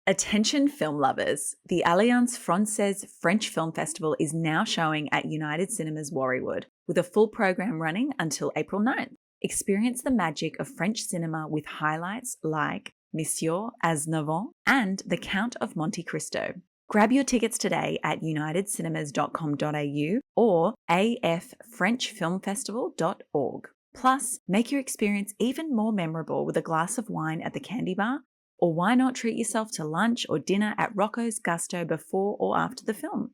Attention film lovers, the Alliance Francaise French Film Festival is now showing at United Cinemas Warriewood, with a full program running until April 9th. Experience the magic of French cinema with highlights like Monsieur Aznavour and The Count of Monte Cristo. Grab your tickets today at unitedcinemas.com.au or affrenchfilmfestival.org. Plus, make your experience even more memorable with a glass of wine at the Candy Bar, or why not treat yourself to lunch or dinner at Rocco's Gusto before or after the film?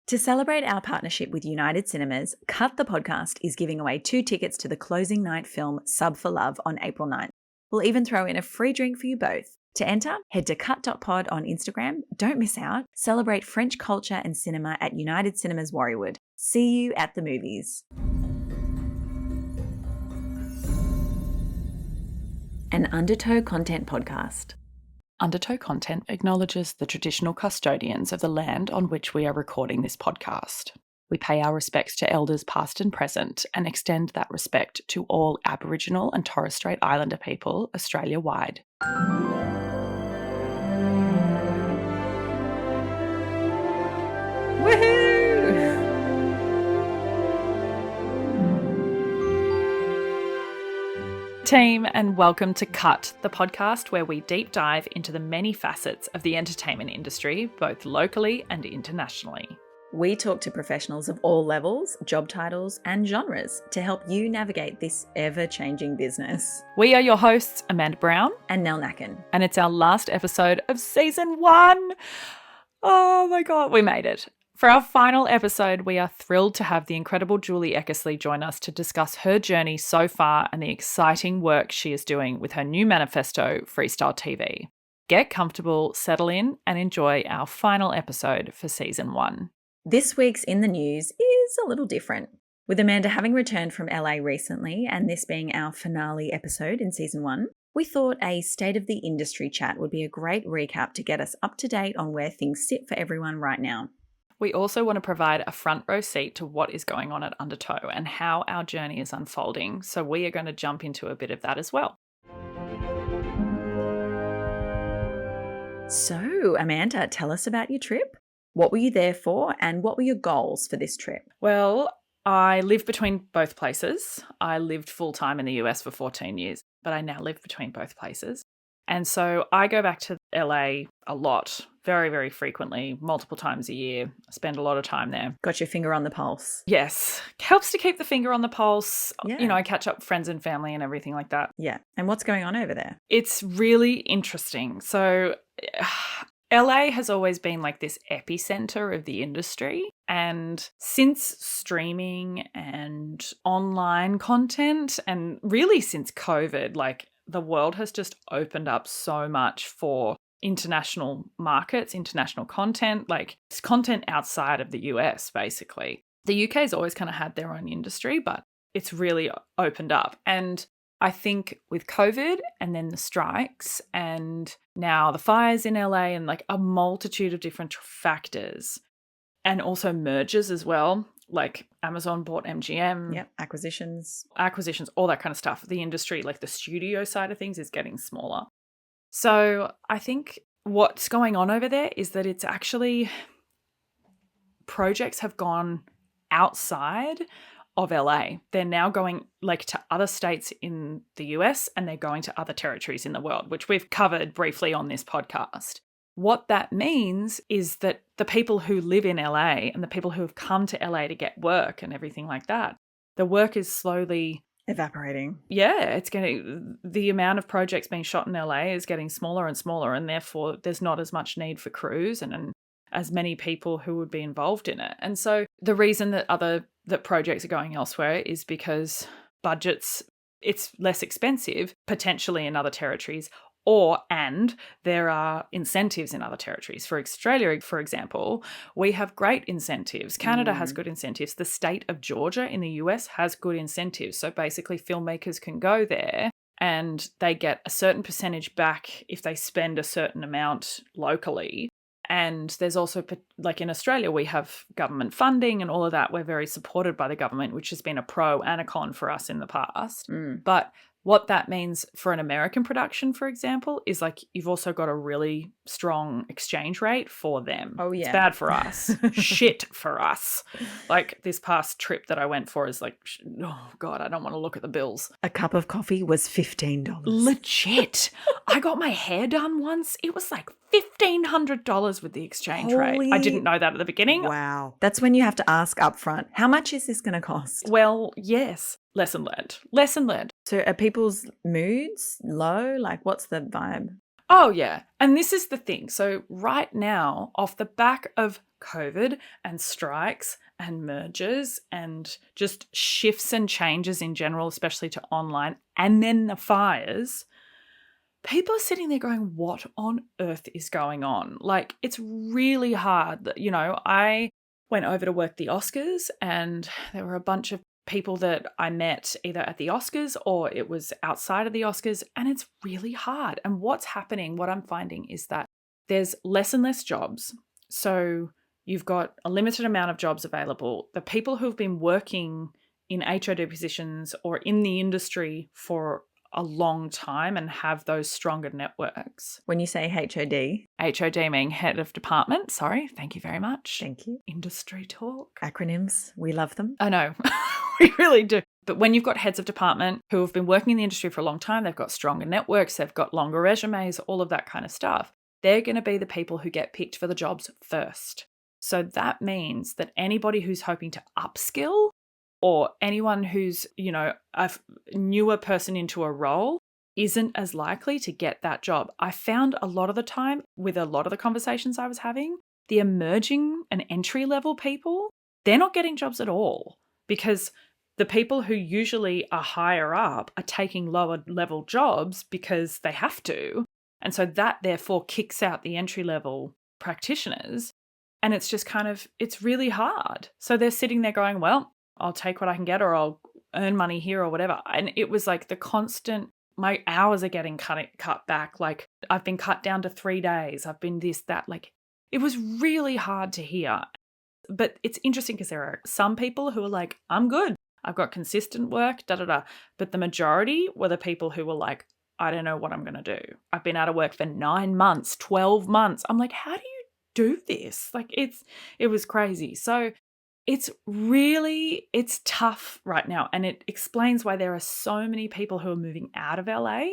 To celebrate our partnership with United Cinemas, Cut the Podcast is giving away 2 tickets to the closing night film Sub for Love on April 9th. We'll even throw in a free drink for you both. To enter, head to cut.pod on Instagram. Don't miss out. Celebrate French culture and cinema at United Cinemas Warriewood. See you at the movies. An Undertow content podcast. Undertow content acknowledges the traditional custodians of the land on which we are recording this podcast. We pay our respects to elders past and present and extend that respect to all Aboriginal and Torres Strait Islander people Australia-wide. Woohoo! Team, and welcome to Cut, the podcast where we deep dive into the many facets of the entertainment industry, both locally and internationally. We talk to professionals of all levels, job titles, and genres to help you navigate this ever-changing business. We are your hosts, Amanda Brown and Nell Nacken. And it's our last episode of season 1. Oh my God, we made it. For our final episode, we are thrilled to have the incredible Julie Eckersley join us to discuss her journey so far and the exciting work she is doing with her new manifesto, Freestyle TV. Get comfortable, settle in, and enjoy our final episode for season 1. This week's In the News is a little different. With Amanda having returned from LA recently and this being our finale episode in season 1, we thought a state of the industry chat would be a great recap to get us up to date on where things sit for everyone right now. We also want to provide a front row seat to what is going on at Undertow and how our journey is unfolding, so we are going to jump into a bit of that as well. So, Amanda, tell us about your trip. What were you there for and what were your goals for this trip? Well, I live between both places. I lived full-time in the US for 14 years, but I now live between both places. And so I go back to LA a lot, very, very frequently, multiple times a year. I spend a lot of time there. Got your finger on the pulse. Yes. Helps to keep the finger on the pulse. Yeah. You know, I catch up with friends and family and everything like that. Yeah. And what's going on over there? It's really interesting. So LA has always been like this epicenter of the industry. And since streaming and online content, and really since COVID, like the world has just opened up so much for international markets, international content, like it's content outside of the US, basically. The UK has always kind of had their own industry, but it's really opened up. And I think with COVID and then the strikes and now the fires in LA and like a multitude of different factors and also mergers as well, like Amazon bought MGM. Yep, acquisitions, all that kind of stuff. The industry, like the studio side of things, is getting smaller. So I think what's going on over there is that it's actually projects have gone outside of LA. They're now going like to other states in the US and they're going to other territories in the world, which we've covered briefly on this podcast. What that means is that the people who live in LA and the people who have come to LA to get work and everything like that, the work is slowly evaporating. Yeah, the amount of projects being shot in LA is getting smaller and smaller, and therefore there's not as much need for crews and as many people who would be involved in it. And so the reason that projects are going elsewhere is because budgets, it's less expensive potentially in other territories, and there are incentives in other territories. For Australia, for example, we have great incentives. Canada has good incentives. The state of Georgia in the US has good incentives. So basically filmmakers can go there and they get a certain percentage back if they spend a certain amount locally. And there's also, like in Australia, we have government funding and all of that. We're very supported by the government, which has been a pro and a con for us in the past. But what that means for an American production, for example, is like you've also got a really strong exchange rate for them. Oh, yeah. It's bad for us. Shit for us. Like this past trip that I went for is like, oh God, I don't want to look at the bills. A cup of coffee was $15. Legit. I got my hair done once. It was like $1,500 with the exchange rate. I didn't know that at the beginning. Wow. That's when you have to ask up front, how much is this going to cost? Well, yes. Lesson learned. Lesson learned. So are people's moods low? Like, what's the vibe? Oh, yeah. And this is the thing. So right now, off the back of COVID and strikes and mergers and just shifts and changes in general, especially to online, and then the fires, people are sitting there going, what on earth is going on? Like, it's really hard. You know, I went over to work the Oscars and there were a bunch of people that I met either at the Oscars or it was outside of the Oscars, and it's really hard. And what's happening, what I'm finding is that there's less and less jobs. So you've got a limited amount of jobs available. The people who've been working in HOD positions or in the industry for a long time and have those stronger networks. When you say HOD? HOD meaning head of department. Sorry, thank you very much. Thank you. Industry talk. Acronyms, we love them. I know, we really do. But when you've got heads of department who have been working in the industry for a long time, they've got stronger networks, they've got longer resumes, all of that kind of stuff, they're going to be the people who get picked for the jobs first. So that means that anybody who's hoping to upskill or anyone who's, you know, a newer person into a role isn't as likely to get that job. I found a lot of the time with a lot of the conversations I was having, the emerging and entry-level people, they're not getting jobs at all because the people who usually are higher up are taking lower level jobs because they have to. And so that therefore kicks out the entry-level practitioners. And it's just kind of, it's really hard. So they're sitting there going, well, I'll take what I can get or I'll earn money here or whatever. And it was like the constant, my hours are getting cut back. Like I've been cut down to 3 days. I've been this, that. Like it was really hard to hear. But it's interesting because there are some people who are like, I'm good. I've got consistent work, da-da-da. But the majority were the people who were like, I don't know what I'm going to do. I've been out of work for 9 months, 12 months. I'm like, how do you do this? Like it was crazy. So it's tough right now. And it explains why there are so many people who are moving out of LA.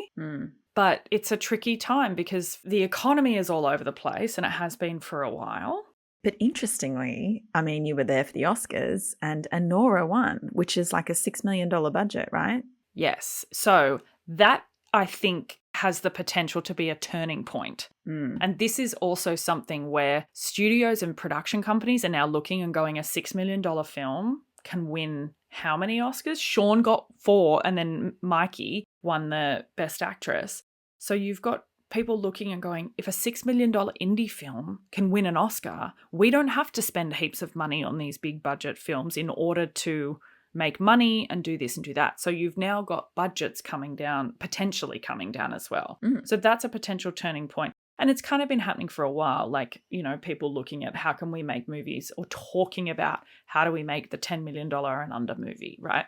But it's a tricky time because the economy is all over the place and it has been for a while. But interestingly, I mean, you were there for the Oscars and Anora won, which is like a $6 million budget, right? Yes. So that, I think, has the potential to be a turning point. And this is also something where studios and production companies are now looking and going, a $6 million film can win how many Oscars? Sean got 4 and then Mikey won the Best Actress. So you've got people looking and going, if a $6 million indie film can win an Oscar, we don't have to spend heaps of money on these big budget films in order to make money and do this and do that. So you've now got budgets coming down, potentially coming down as well. So that's a potential turning point. And it's kind of been happening for a while, like, you know, people looking at how can we make movies or talking about how do we make the $10 million and under movie, right?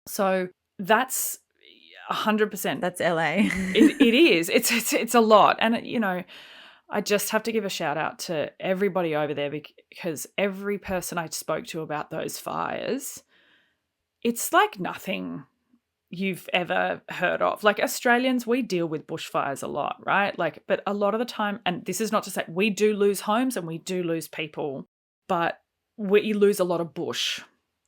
So that's 100%. That's LA. It is. It's a lot. And, you know, I just have to give a shout out to everybody over there because every person I spoke to about those fires, it's like nothing you've ever heard of. Like Australians, we deal with bushfires a lot, right? Like, but a lot of the time, and this is not to say we do lose homes and we do lose people, but we lose a lot of bush.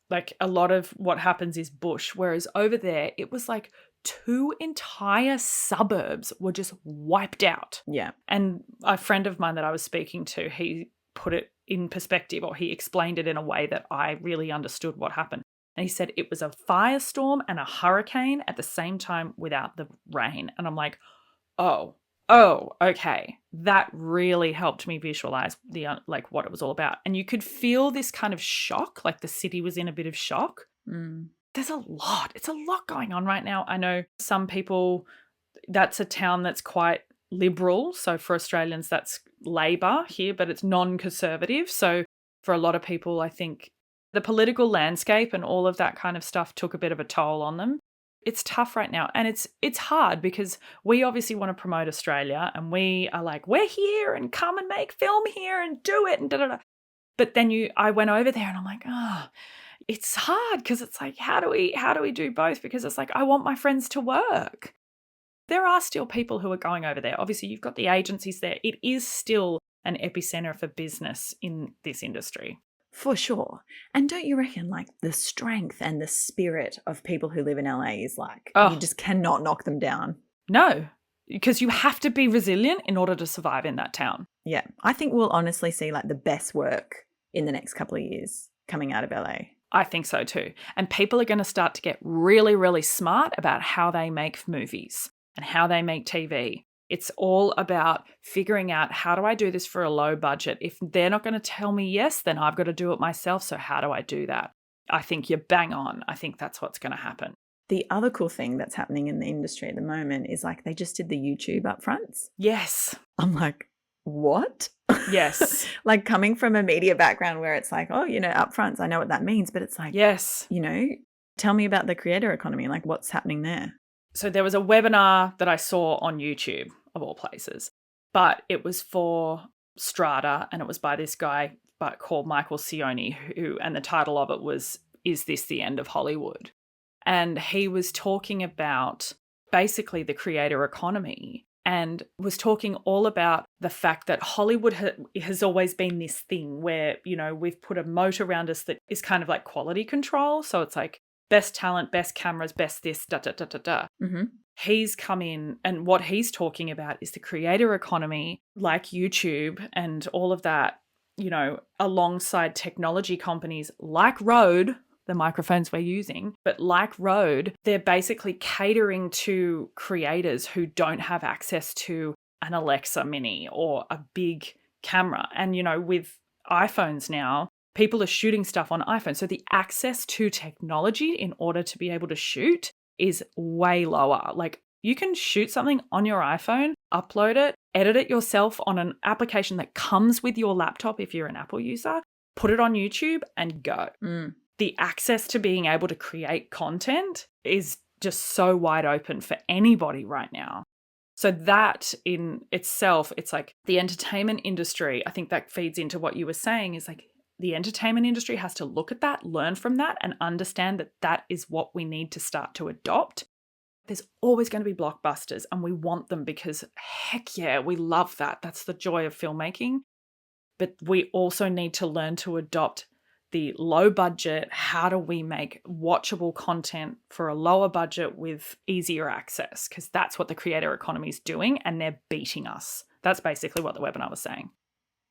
Like a lot of what happens is bush. Whereas over there, it was like 2 entire suburbs were just wiped out. Yeah. And a friend of mine that I was speaking to, he put it in perspective, or he explained it in a way that I really understood what happened. And he said it was a firestorm and a hurricane at the same time without the rain. And I'm like, oh, okay. That really helped me visualize like what it was all about. And you could feel this kind of shock, like the city was in a bit of shock. There's a lot. It's a lot going on right now. I know some people, that's a town that's quite liberal. So for Australians, that's Labor here, but it's non-conservative. So for a lot of people, I think the political landscape and all of that kind of stuff took a bit of a toll on them. It's tough right now. And it's hard because we obviously want to promote Australia and we are like, we're here and come and make film here and do it and da da da. But then I went over there and I'm like, it's hard because it's like, how do we do both? Because it's like, I want my friends to work. There are still people who are going over there. Obviously, you've got the agencies there. It is still an epicenter for business in this industry. For sure. And don't you reckon like the strength and the spirit of people who live in LA is like, you just cannot knock them down? No, because you have to be resilient in order to survive in that town. Yeah. I think we'll honestly see like the best work in the next couple of years coming out of LA. I think so too. And people are going to start to get really, really smart about how they make movies and how they make TV. It's all about figuring out, how do I do this for a low budget? If they're not going to tell me yes, then I've got to do it myself. So how do I do that? I think you're bang on. I think that's what's going to happen. The other cool thing that's happening in the industry at the moment is like they just did the YouTube upfronts. Yes. I'm like, what? Yes. Like coming from a media background where it's like, oh, upfronts, I know what that means. But it's like, yes, tell me about the creator economy. Like what's happening there? So there was a webinar that I saw on YouTube, of all places, but it was for Strata and it was by this guy called Michael Cioni, and the title of it was, "Is This the End of Hollywood?" And he was talking about basically the creator economy and was talking all about the fact that Hollywood has always been this thing where, we've put a moat around us that is kind of like quality control. So it's like, best talent, best cameras, best this, da, da, da, da, da. Mm-hmm. He's come in and what he's talking about is the creator economy, like YouTube and all of that, alongside technology companies like Rode, the microphones we're using, but like Rode, they're basically catering to creators who don't have access to an Alexa Mini or a big camera. And, with iPhones now, people are shooting stuff on iPhone. So the access to technology in order to be able to shoot is way lower. Like you can shoot something on your iPhone, upload it, edit it yourself on an application that comes with your laptop if you're an Apple user, put it on YouTube and go. The access to being able to create content is just so wide open for anybody right now. So that in itself, it's like the entertainment industry, I think that feeds into what you were saying, is like the entertainment industry has to look at that, learn from that, and understand that that is what we need to start to adopt. There's always going to be blockbusters, and we want them because, heck yeah, we love that. That's the joy of filmmaking. But we also need to learn to adopt the low budget, how do we make watchable content for a lower budget with easier access? Because that's what the creator economy is doing, and they're beating us. That's basically what the webinar was saying.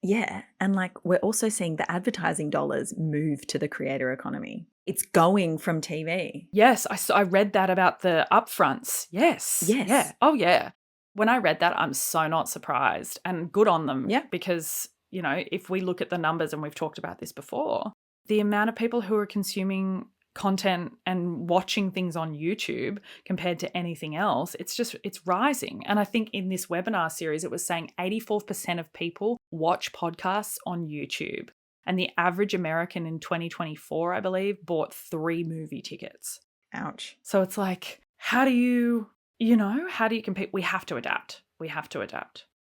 Yeah. And like we're also seeing the advertising dollars move to the creator economy. It's going from TV. Yes. I read that about the upfronts. Yes. Yeah. Oh, yeah. When I read that, I'm so not surprised, and good on them. Yeah. Because, if we look at the numbers, and we've talked about this before, the amount of people who are consuming content and watching things on YouTube compared to anything else, it's rising. And I think in this webinar series, it was saying 84% of people watch podcasts on YouTube. And the average American in 2024, I believe, bought 3 movie tickets. Ouch. So it's like, how do you compete? We have to adapt.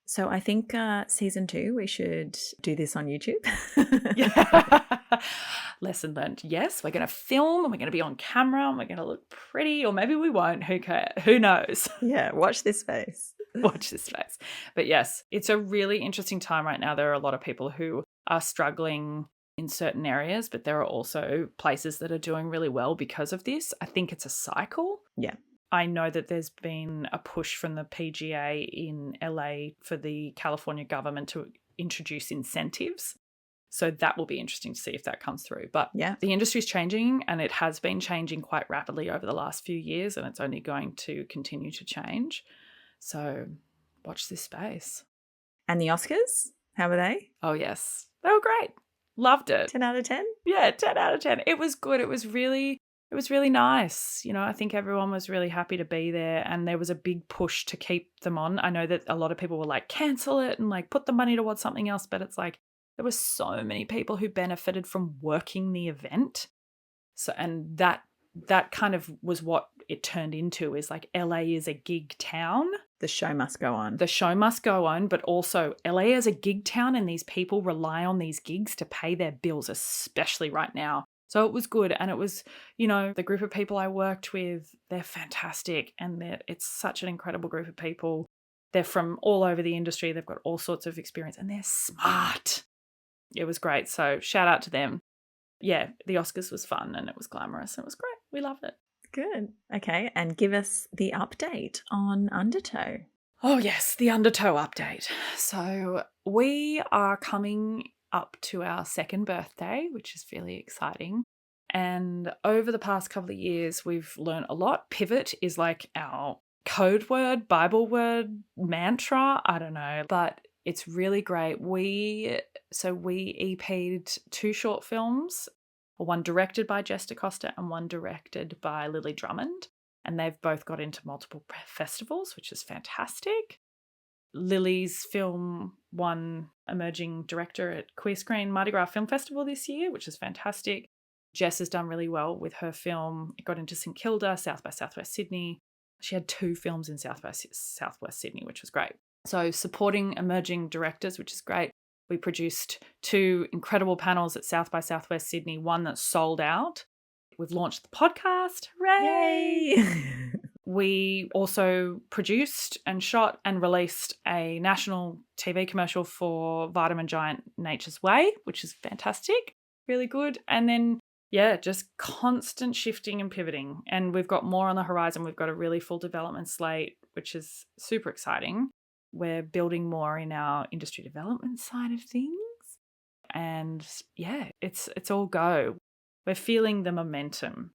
So I think season 2, we should do this on YouTube. Yeah. Lesson learned. Yes, we're going to film and we're going to be on camera and we're going to look pretty, or maybe we won't. Who cares? Who knows? Yeah, watch this space. Watch this space. But yes, it's a really interesting time right now. There are a lot of people who are struggling in certain areas, but there are also places that are doing really well because of this. I think it's a cycle. Yeah. I know that there's been a push from the PGA in LA for the California government to introduce incentives. So that will be interesting to see if that comes through. But yeah, the industry is changing, and it has been changing quite rapidly over the last few years, and it's only going to continue to change. So watch this space. And the Oscars, how were they? Oh, yes. They were great. Loved it. 10 out of 10? Yeah, 10 out of 10. It was good. It was really nice. I think everyone was really happy to be there, and there was a big push to keep them on. I know that a lot of people were like, cancel it and like put the money towards something else, but it's like there were so many people who benefited from working the event. So, and that kind of was what it turned into is like LA is a gig town. The show must go on. The show must go on, but also LA is a gig town and these people rely on these gigs to pay their bills, especially right now. So it was good. And it was, the group of people I worked with, they're fantastic. And it's such an incredible group of people. They're from all over the industry. They've got all sorts of experience and they're smart. It was great. So shout out to them. Yeah, the Oscars was fun and it was glamorous and it was great. We loved it. Good. Okay. And give us the update on Undertow. Oh, yes, the Undertow update. So we are coming up to our second birthday, which is fairly exciting. And over the past couple of years, we've learned a lot. Pivot is like our code word, Bible word, mantra. I don't know, but it's really great. We EP'd 2 short films, one directed by Jess DaCosta and one directed by Lily Drummond. And they've both got into multiple festivals, which is fantastic. Lily's film won Emerging Director at Queer Screen Mardi Gras Film Festival this year, which is fantastic. Jess has done really well with her film. It got into St Kilda, South by Southwest Sydney. She had 2 films in South by Southwest Sydney, which was great. So supporting emerging directors, which is great. We produced 2 incredible panels at South by Southwest Sydney, one that sold out. We've launched the podcast. Hooray! Yay! We also produced and shot and released a national TV commercial for Vitamin Giant Nature's Way, which is fantastic. Really good. And then, just constant shifting and pivoting. And we've got more on the horizon. We've got a really full development slate, which is super exciting. We're building more in our industry development side of things. And it's all go. We're feeling the momentum.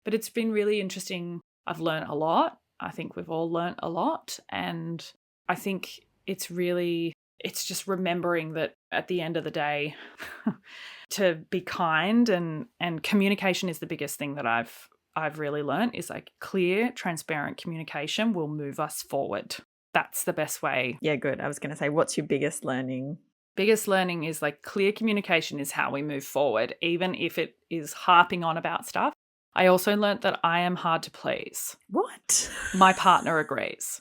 But it's been really interesting. I've learned a lot. I think we've all learned a lot. And I think it's just remembering that at the end of the day, to be kind and communication is the biggest thing that I've really learned is like clear, transparent communication will move us forward. That's the best way. Yeah, good. I was going to say, what's your biggest learning? Biggest learning is like clear communication is how we move forward, even if it is harping on about stuff. I also learnt that I am hard to please. What? My partner agrees.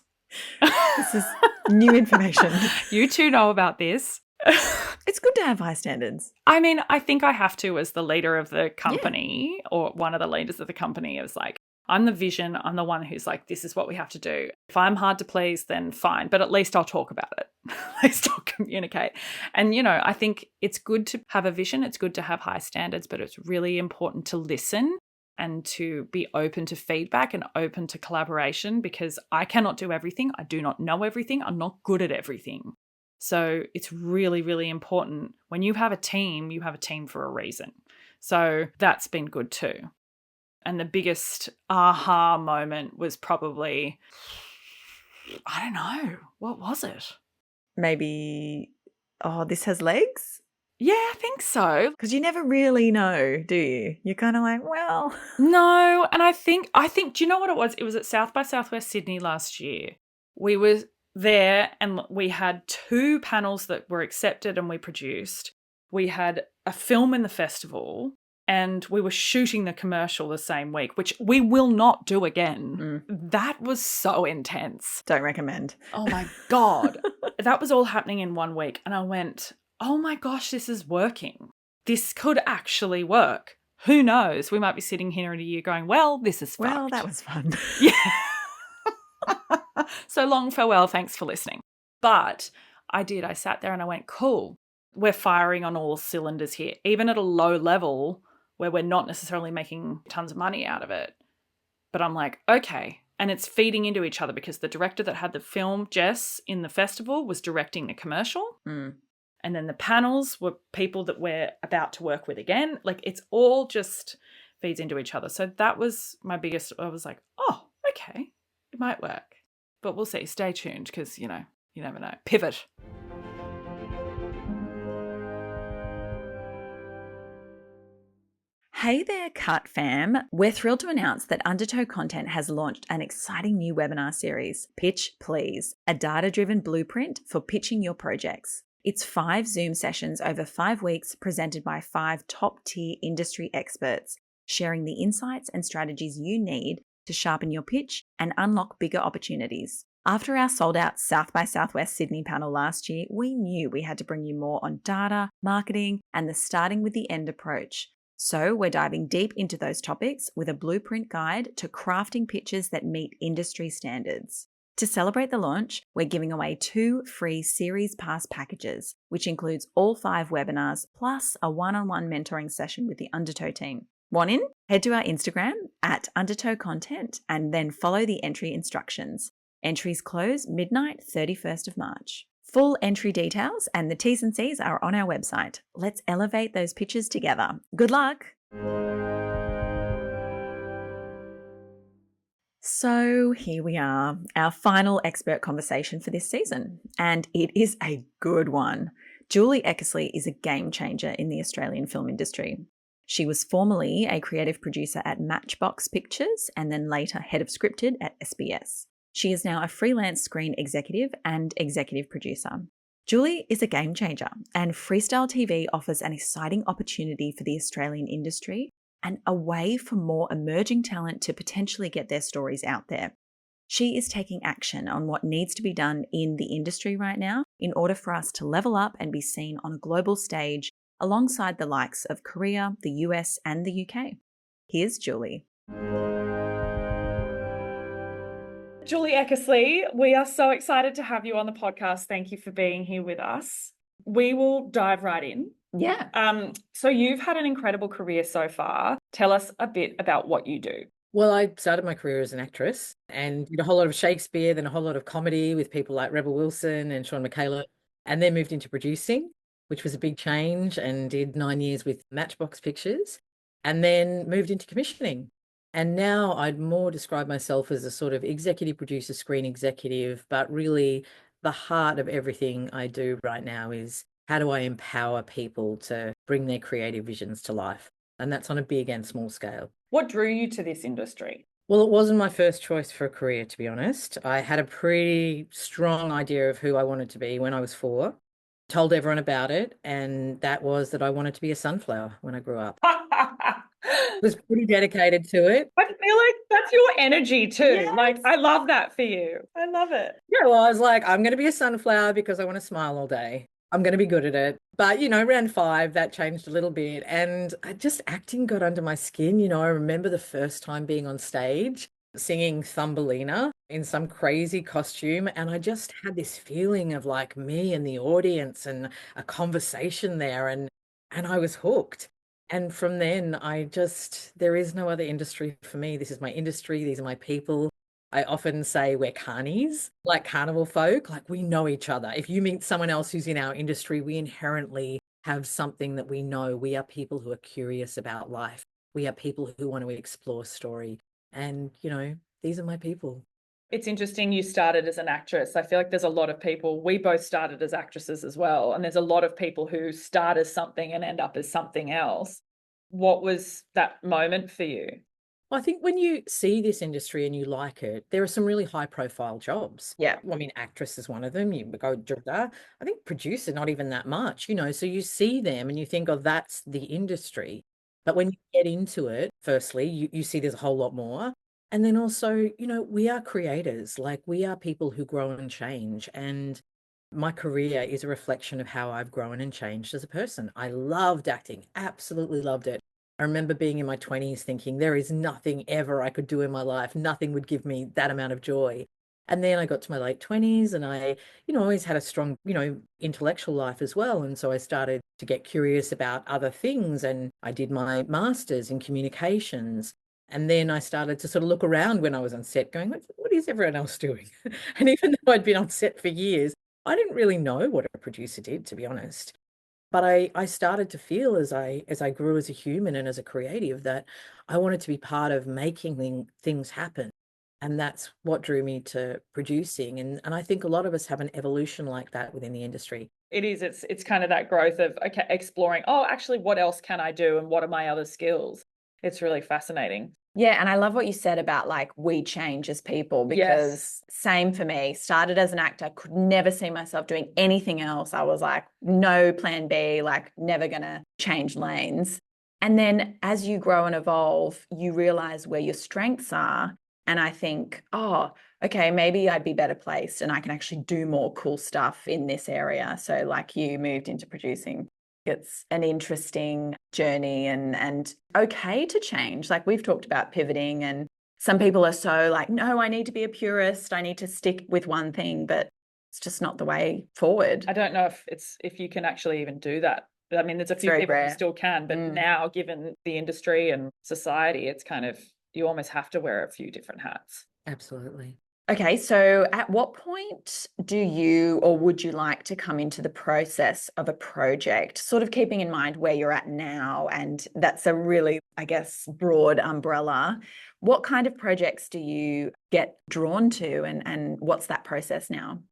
This is new information. You two know about this. It's good to have high standards. I mean, I think I have to as the leader of the company or one of the leaders of the company. It was like, I'm the vision. I'm the one who's like, this is what we have to do. If I'm hard to please, then fine. But at least I'll talk about it. At least I'll communicate. And, I think it's good to have a vision. It's good to have high standards, but it's really important to listen and to be open to feedback and open to collaboration because I cannot do everything. I do not know everything. I'm not good at everything. So it's really, really important. When you have a team for a reason. So that's been good too. And the biggest aha moment was probably, I don't know, what was it? Maybe, this has legs? Yeah, I think so. Because you never really know, do you? You're kind of like, well. No, and I think, do you know what it was? It was at South by Southwest Sydney last year. We were there and we had 2 panels that were accepted and we produced. We had a film in the festival and we were shooting the commercial the same week, which we will not do again. That was so intense. Don't recommend. Oh my God. That was all happening in 1 week. And I went, oh my gosh, this is working. This could actually work. Who knows? We might be sitting here in a year going, well, this is fucked. Well, that was fun. Yeah. So long farewell. Thanks for listening. But I sat there and I went, cool. We're firing on all cylinders here, even at a low level where we're not necessarily making tons of money out of it. But I'm like, okay. And it's feeding into each other because the director that had the film, Jess, in the festival was directing the commercial. And then the panels were people that we're about to work with again. Like it's all just feeds into each other. So that was my biggest, I was like, oh, okay, it might work. But we'll see. Stay tuned because, you never know. Pivot. Hey there, Cut fam. We're thrilled to announce that Undertow Content has launched an exciting new webinar series, Pitch Please, a data-driven blueprint for pitching your projects. It's 5 Zoom sessions over 5 weeks presented by 5 top-tier industry experts, sharing the insights and strategies you need to sharpen your pitch and unlock bigger opportunities. After our sold-out South by Southwest Sydney panel last year, we knew we had to bring you more on data, marketing, and the starting with the end approach. So we're diving deep into those topics with a blueprint guide to crafting pitches that meet industry standards. To celebrate the launch, we're giving away 2 free Series Pass packages, which includes all 5 webinars plus a one-on-one mentoring session with the Undertow team. Want in? Head to our Instagram @Undertow Content and then follow the entry instructions. Entries close midnight 31st of March. Full entry details and the T's and C's are on our website. Let's elevate those pitches together. Good luck! So here we are, our final expert conversation for this season, and it is a good one. Julie Eckersley is a game changer in the Australian film industry. She was formerly a creative producer at Matchbox Pictures and then later head of scripted at SBS. She is now a freelance screen executive and executive producer. Julie is a game changer, and Freestyle TV offers an exciting opportunity for the Australian industry and a way for more emerging talent to potentially get their stories out there. She is taking action on what needs to be done in the industry right now in order for us to level up and be seen on a global stage alongside the likes of Korea, the US, and the UK. Here's Julie. Julie Eckersley, we are so excited to have you on the podcast. Thank you for being here with us. We will dive right in. Yeah. So you've had an incredible career so far. Tell us a bit about what you do. Well, I started my career as an actress and did a whole lot of Shakespeare, then a whole lot of comedy with people like Rebel Wilson and Sean McKayla, and then moved into producing, which was a big change, and did 9 years with Matchbox Pictures, and then moved into commissioning. And now I'd more describe myself as a sort of executive producer, screen executive, but really the heart of everything I do right now is how do I empower people to bring their creative visions to life? And that's on a big and small scale. What drew you to this industry? Well, it wasn't my first choice for a career, to be honest. I had a pretty strong idea of who I wanted to be when I was 4. Told everyone about it, and that was that I wanted to be a sunflower when I grew up. Was pretty dedicated to it. I feel like that's your energy too. Yes. Like, I love that for you. I love it. Yeah, well, I was like, I'm going to be a sunflower because I want to smile all day. I'm going to be good at it. But, around 5, that changed a little bit. And acting got under my skin. I remember the first time being on stage, singing Thumbelina in some crazy costume. And I just had this feeling of like me and the audience and a conversation there. And I was hooked. And from then, there is no other industry for me. This is my industry. These are my people. I often say we're carnies, like carnival folk, like we know each other. If you meet someone else who's in our industry, we inherently have something that we know. We are people who are curious about life. We are people who want to explore story. And, these are my people. It's interesting you started as an actress. I feel like there's a lot of people, we both started as actresses as well. And there's a lot of people who start as something and end up as something else. What was that moment for you? Well, I think when you see this industry and you like it, there are some really high profile jobs. Yeah. I mean, actress is one of them. You go, I think producer, not even that much, so you see them and you think, oh, that's the industry. But when you get into it, firstly, you see there's a whole lot more. And then also, we are creators, like we are people who grow and change. And my career is a reflection of how I've grown and changed as a person. I loved acting, absolutely loved it. I remember being in my 20s thinking there is nothing ever I could do in my life. Nothing would give me that amount of joy. And then I got to my late 20s and I, always had a strong, intellectual life as well. And so I started to get curious about other things and I did my master's in communications. And then I started to sort of look around when I was on set going, what is everyone else doing? And even though I'd been on set for years, I didn't really know what a producer did, to be honest. But I started to feel as I grew as a human and as a creative that I wanted to be part of making things happen. And that's what drew me to producing. And I think a lot of us have an evolution like that within the industry. It is. It's kind of that growth of exploring, actually, what else can I do? And what are my other skills? It's really fascinating. Yeah, and I love what you said about like we change as people because same for me. Started as an actor, could never see myself doing anything else. I was like, no plan B, like never gonna change lanes. And then as you grow and evolve, you realize where your strengths are and I think, oh, okay, maybe I'd be better placed and I can actually do more cool stuff in this area. So like you moved into producing. It's an interesting journey and okay to change. Like we've talked about pivoting, and some people are so like, no, I need to be a purist. I need to stick with one thing, but it's just not the way forward. I don't know if you can actually even do that. I mean, there's a few people who still can, but now, given the industry and society, it's kind of, you almost have to wear a few different hats. Absolutely. Okay, so at what point do you or would you like to come into the process of a project, sort of keeping in mind where you're at now? And that's a really, I guess, broad umbrella. What kind of projects do you get drawn to, and what's that process now?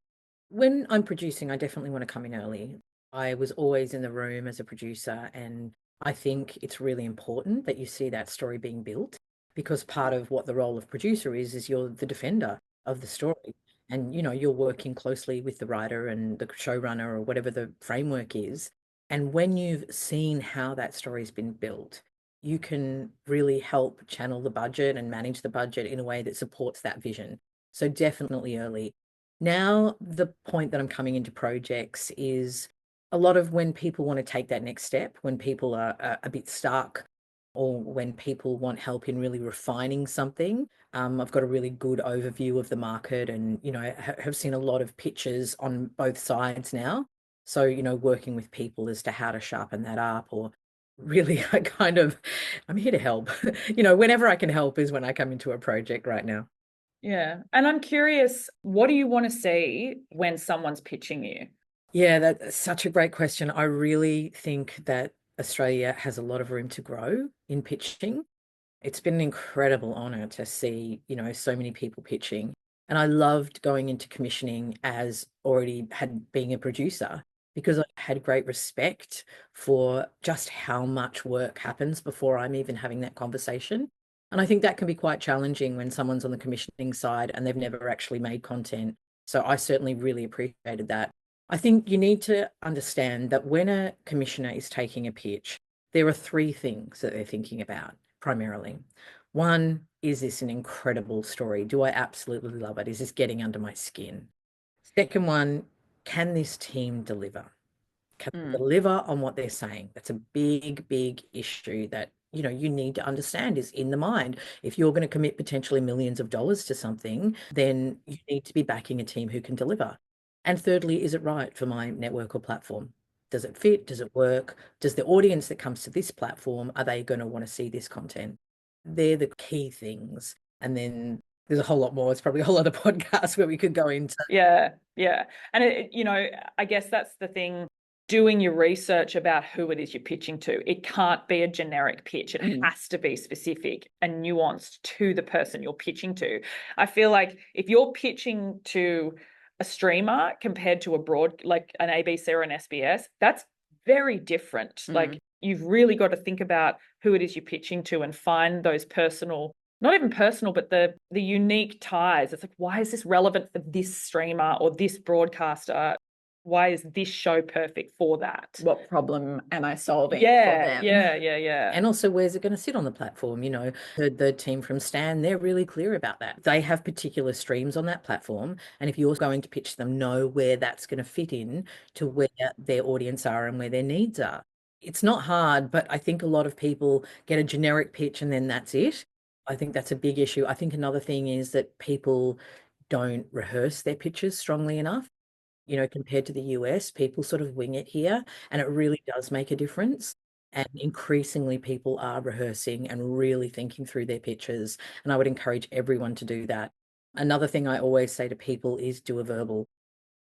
When I'm producing, I definitely want to come in early. I was always in the room as a producer, and I think it's really important that you see that story being built, because part of what the role of producer is you're the defender of the story. And, you're working closely with the writer and the showrunner or whatever the framework is. And when you've seen how that story's been built, you can really help channel the budget and manage the budget in a way that supports that vision. So definitely early. Now, the point that I'm coming into projects is a lot of when people want to take that next step, when people are a bit stuck, or when people want help in really refining something. I've got a really good overview of the market, and, have seen a lot of pitches on both sides now. So, working with people as to how to sharpen that up, or really I'm here to help. Whenever I can help is when I come into a project right now. Yeah. And I'm curious, what do you want to see when someone's pitching you? Yeah, that's such a great question. I really think that Australia has a lot of room to grow in pitching. It's been an incredible honor to see, so many people pitching. And I loved going into commissioning as already had being a producer, because I had great respect for just how much work happens before I'm even having that conversation. And I think that can be quite challenging when someone's on the commissioning side and they've never actually made content. So I certainly really appreciated that. I think you need to understand that when a commissioner is taking a pitch, there are three things that they're thinking about primarily. One, is this an incredible story? Do I absolutely love it? Is this getting under my skin? Second one, can this team deliver? Can they deliver on what they're saying? That's a big, big issue that, you need to understand is in the mind. If you're going to commit potentially millions of dollars to something, then you need to be backing a team who can deliver. And thirdly, is it right for my network or platform? Does it fit? Does it work? Does the audience that comes to this platform, are they going to want to see this content? They're the key things. And then there's a whole lot more. It's probably a whole other podcast where we could go into. Yeah, yeah. And, I guess that's the thing, doing your research about who it is you're pitching to. It can't be a generic pitch. It has to be specific and nuanced to the person you're pitching to. I feel like if you're pitching to a streamer compared to a broad, like an ABC or an SBS, that's very different. Like, you've really got to think about who it is you're pitching to and find those personal, not even personal, but the unique ties. It's like, why is this relevant for this streamer or this broadcaster? Why is this show perfect for that? What problem am I solving for them? Yeah. And also, where's it going to sit on the platform? The team from Stan, they're really clear about that. They have particular streams on that platform. And if you're going to pitch them, know where that's going to fit in to where their audience are and where their needs are. It's not hard, but I think a lot of people get a generic pitch and then that's it. I think that's a big issue. I think another thing is that people don't rehearse their pitches strongly enough. Compared to the US, people sort of wing it here, and it really does make a difference. And increasingly, people are rehearsing and really thinking through their pitches. And I would encourage everyone to do that. Another thing I always say to people is do a verbal.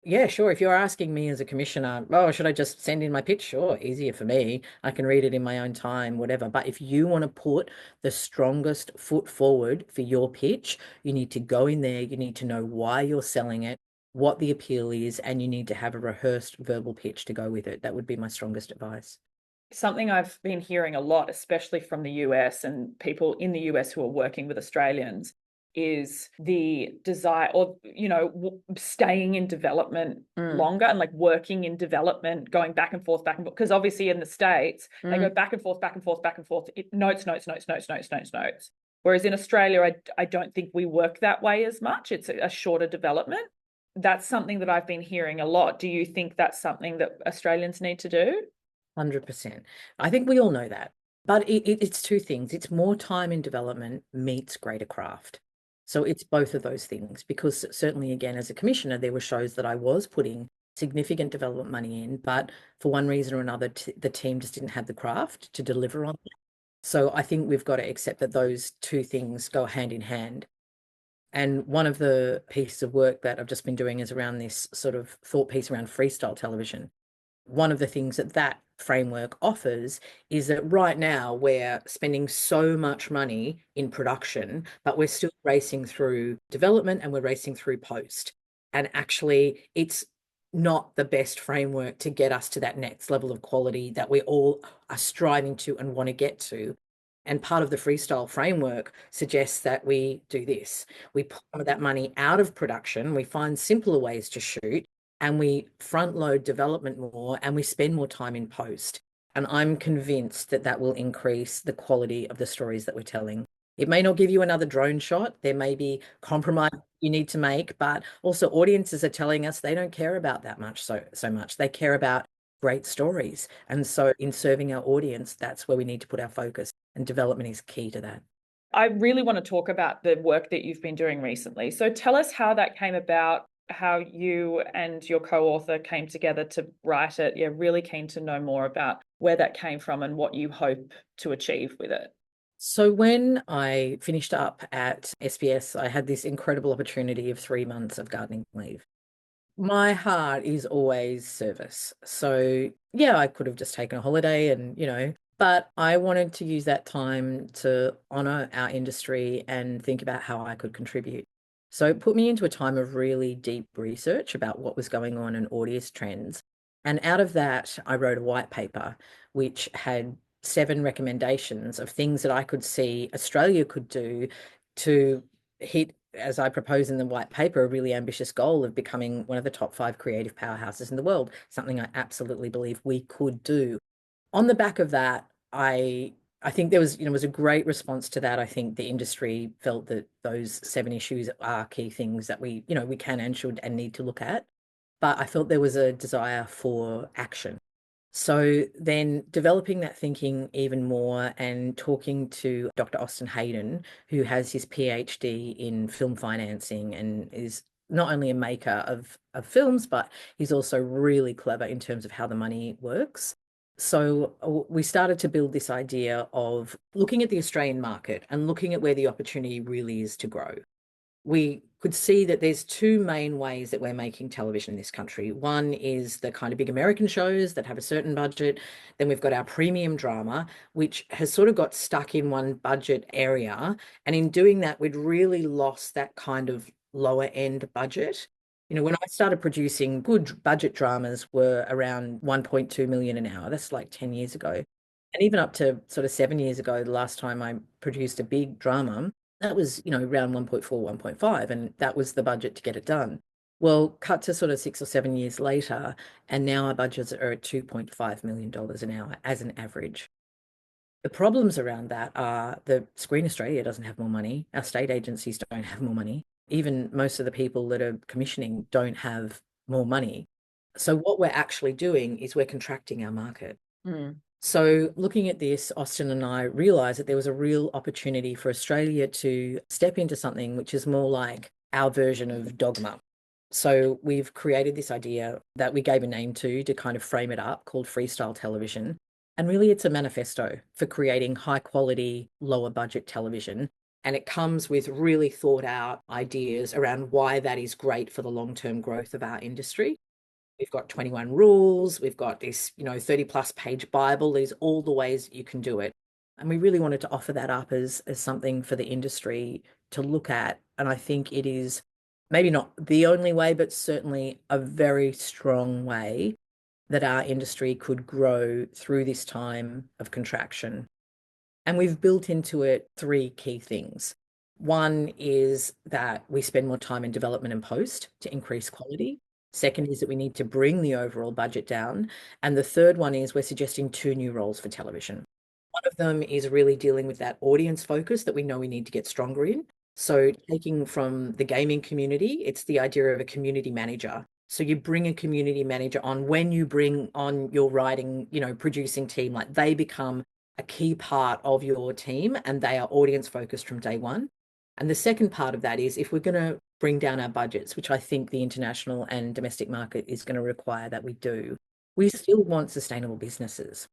Yeah, sure. If you're asking me as a commissioner, oh, should I just send in my pitch? Sure, easier for me. I can read it in my own time, whatever. But if you want to put the strongest foot forward for your pitch, you need to go in there. You need to know why you're selling it, what the appeal is, and you need to have a rehearsed verbal pitch to go with it. That would be my strongest advice. Something I've been hearing a lot, especially from the US and people in the US who are working with Australians, is the desire or, staying in development longer and like working in development, going back and forth. Because obviously in the States, they go back and forth, notes. Whereas in Australia, I don't think we work that way as much. It's a shorter development. That's something that I've been hearing a lot. Do you think that's something that Australians need to do? 100%. I think we all know that. But it's two things. It's more time in development meets greater craft. So it's both of those things, because certainly, again, as a commissioner, there were shows that I was putting significant development money in, but for one reason or another, the team just didn't have the craft to deliver on that. So I think we've got to accept that those two things go hand in hand. And one of the pieces of work that I've just been doing is around this sort of thought piece around freestyle television. One of the things that that framework offers is that right now we're spending so much money in production, but we're still racing through development and we're racing through post. And actually, it's not the best framework to get us to that next level of quality that we all are striving to and want to get to. And part of the freestyle framework suggests that we do this. We pull some of that money out of production, we find simpler ways to shoot, and we front load development more, and we spend more time in post. And I'm convinced that that will increase the quality of the stories that we're telling. It may not give you another drone shot. There may be compromise you need to make, but also audiences are telling us they don't care about that much so much. They care about great stories. And so in serving our audience, that's where we need to put our focus. And development is key to that. I really want to talk about the work that you've been doing recently. So tell us how that came about, how you and your co-author came together to write it. Yeah, really keen to know more about where that came from and what you hope to achieve with it. So when I finished up at SBS, I had this incredible opportunity of 3 months of gardening leave. My heart is always service. So yeah, I could have just taken a holiday and, but I wanted to use that time to honor our industry and think about how I could contribute. So it put me into a time of really deep research about what was going on in audience trends. And out of that, I wrote a white paper, which had 7 recommendations of things that I could see Australia could do to hit, as I propose in the white paper, a really ambitious goal of becoming one of the top 5 creative powerhouses in the world, something I absolutely believe we could do. On the back of that, I think there was a great response to that. I think the industry felt that those 7 issues are key things that we can and should and need to look at. But I felt there was a desire for action. So then developing that thinking even more and talking to Dr. Austin Hayden, who has his PhD in film financing and is not only a maker of films, but he's also really clever in terms of how the money works. So we started to build this idea of looking at the Australian market and looking at where the opportunity really is to grow. We could see that there's 2 main ways that we're making television in this country. One is the kind of big American shows that have a certain budget. Then we've got our premium drama, which has sort of got stuck in one budget area. And in doing that, we'd really lost that kind of lower end budget. When I started producing, good budget dramas were around 1.2 million an hour. That's like 10 years ago. And even up to sort of 7 years ago, the last time I produced a big drama, that was, around 1.4, 1.5, and that was the budget to get it done. Well, cut to sort of 6 or 7 years later, and now our budgets are at $2.5 million an hour as an average. The problems around that are the Screen Australia doesn't have more money. Our state agencies don't have more money. Even most of the people that are commissioning don't have more money. So what we're actually doing is we're contracting our market. So looking at this, Austin and I realized that there was a real opportunity for Australia to step into something which is more like our version of dogma. So we've created this idea that we gave a name to kind of frame it up, called Freestyle Television. And really it's a manifesto for creating high quality, lower budget television. And it comes with really thought out ideas around why that is great for the long-term growth of our industry. We've got 21 rules. We've got this, 30+ page Bible. There's all the ways you can do it. And we really wanted to offer that up as something for the industry to look at. And I think it is maybe not the only way, but certainly a very strong way that our industry could grow through this time of contraction. And we've built into it 3 key things. One is that we spend more time in development and post to increase quality. Second is that we need to bring the overall budget down. And the third one is we're suggesting 2 new roles for television. One of them is really dealing with that audience focus that we know we need to get stronger in. So taking from the gaming community, it's the idea of a community manager. So you bring a community manager on when you bring on your writing, producing team, like they become a key part of your team and they are audience focused from day one. And the second part of that is if we're going to bring down our budgets, which I think the international and domestic market is going to require that we do, we still want sustainable businesses.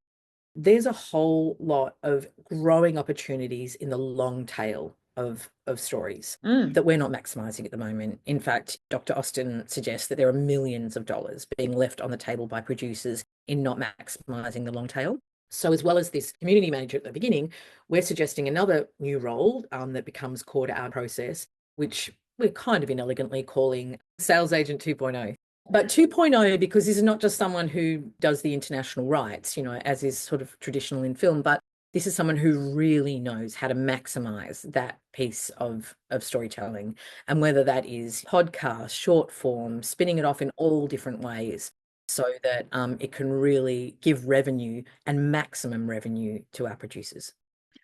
There's a whole lot of growing opportunities in the long tail of stories that we're not maximizing at the moment. In fact, Dr. Austin suggests that there are millions of dollars being left on the table by producers in not maximizing the long tail. So as well as this community manager at the beginning, we're suggesting another new role that becomes core to our process, which we're kind of inelegantly calling sales agent 2.0. But 2.0, because this is not just someone who does the international rights, as is sort of traditional in film, but this is someone who really knows how to maximize that piece of storytelling. And whether that is podcast, short form, spinning it off in all different ways so that it can really give revenue and maximum revenue to our producers.